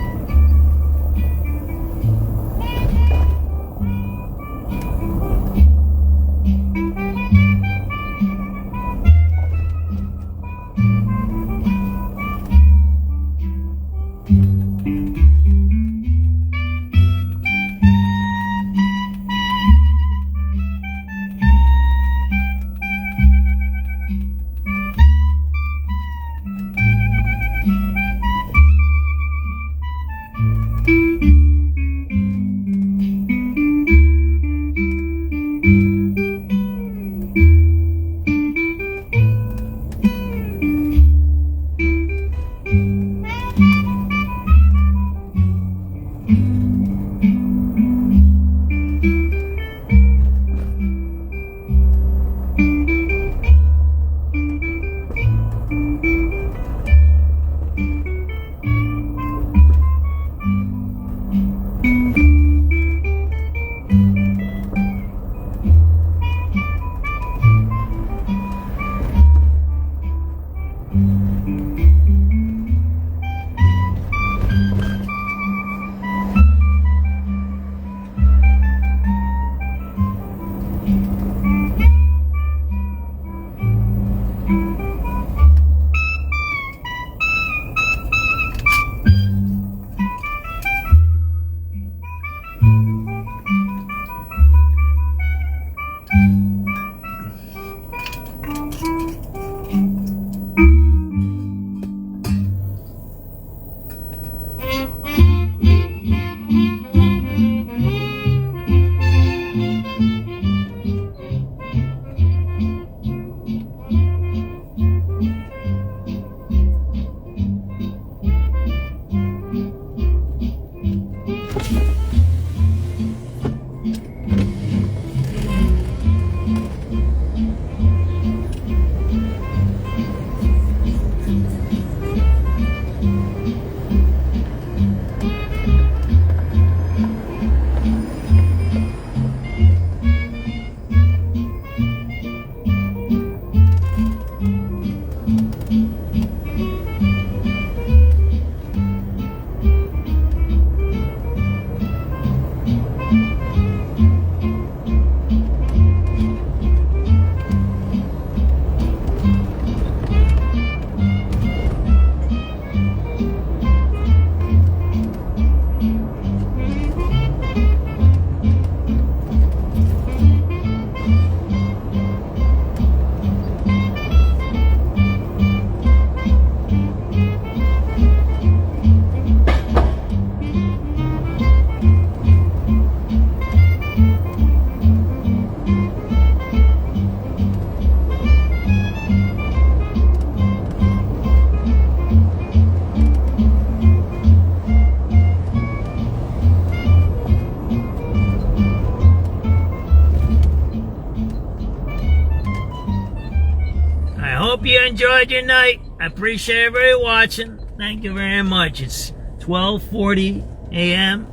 Hope you enjoyed your night. I appreciate everybody watching. Thank you very much. It's 12:40 a.m.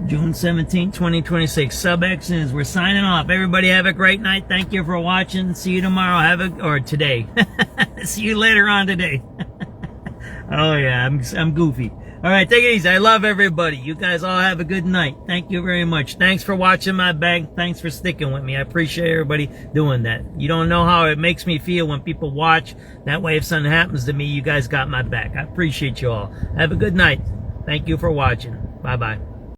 June 17, 2026. SubX.News. We're signing off. Everybody have a great night. Thank you for watching. See you tomorrow. Or today. See you later on today. Oh yeah, I'm goofy. All right, take it easy. I love everybody. You guys all have a good night. Thank you very much. Thanks for watching my bag. Thanks for sticking with me. I appreciate everybody doing that. You don't know how it makes me feel when people watch. That way, if something happens to me, you guys got my back. I appreciate you all. Have a good night. Thank you for watching. Bye-bye.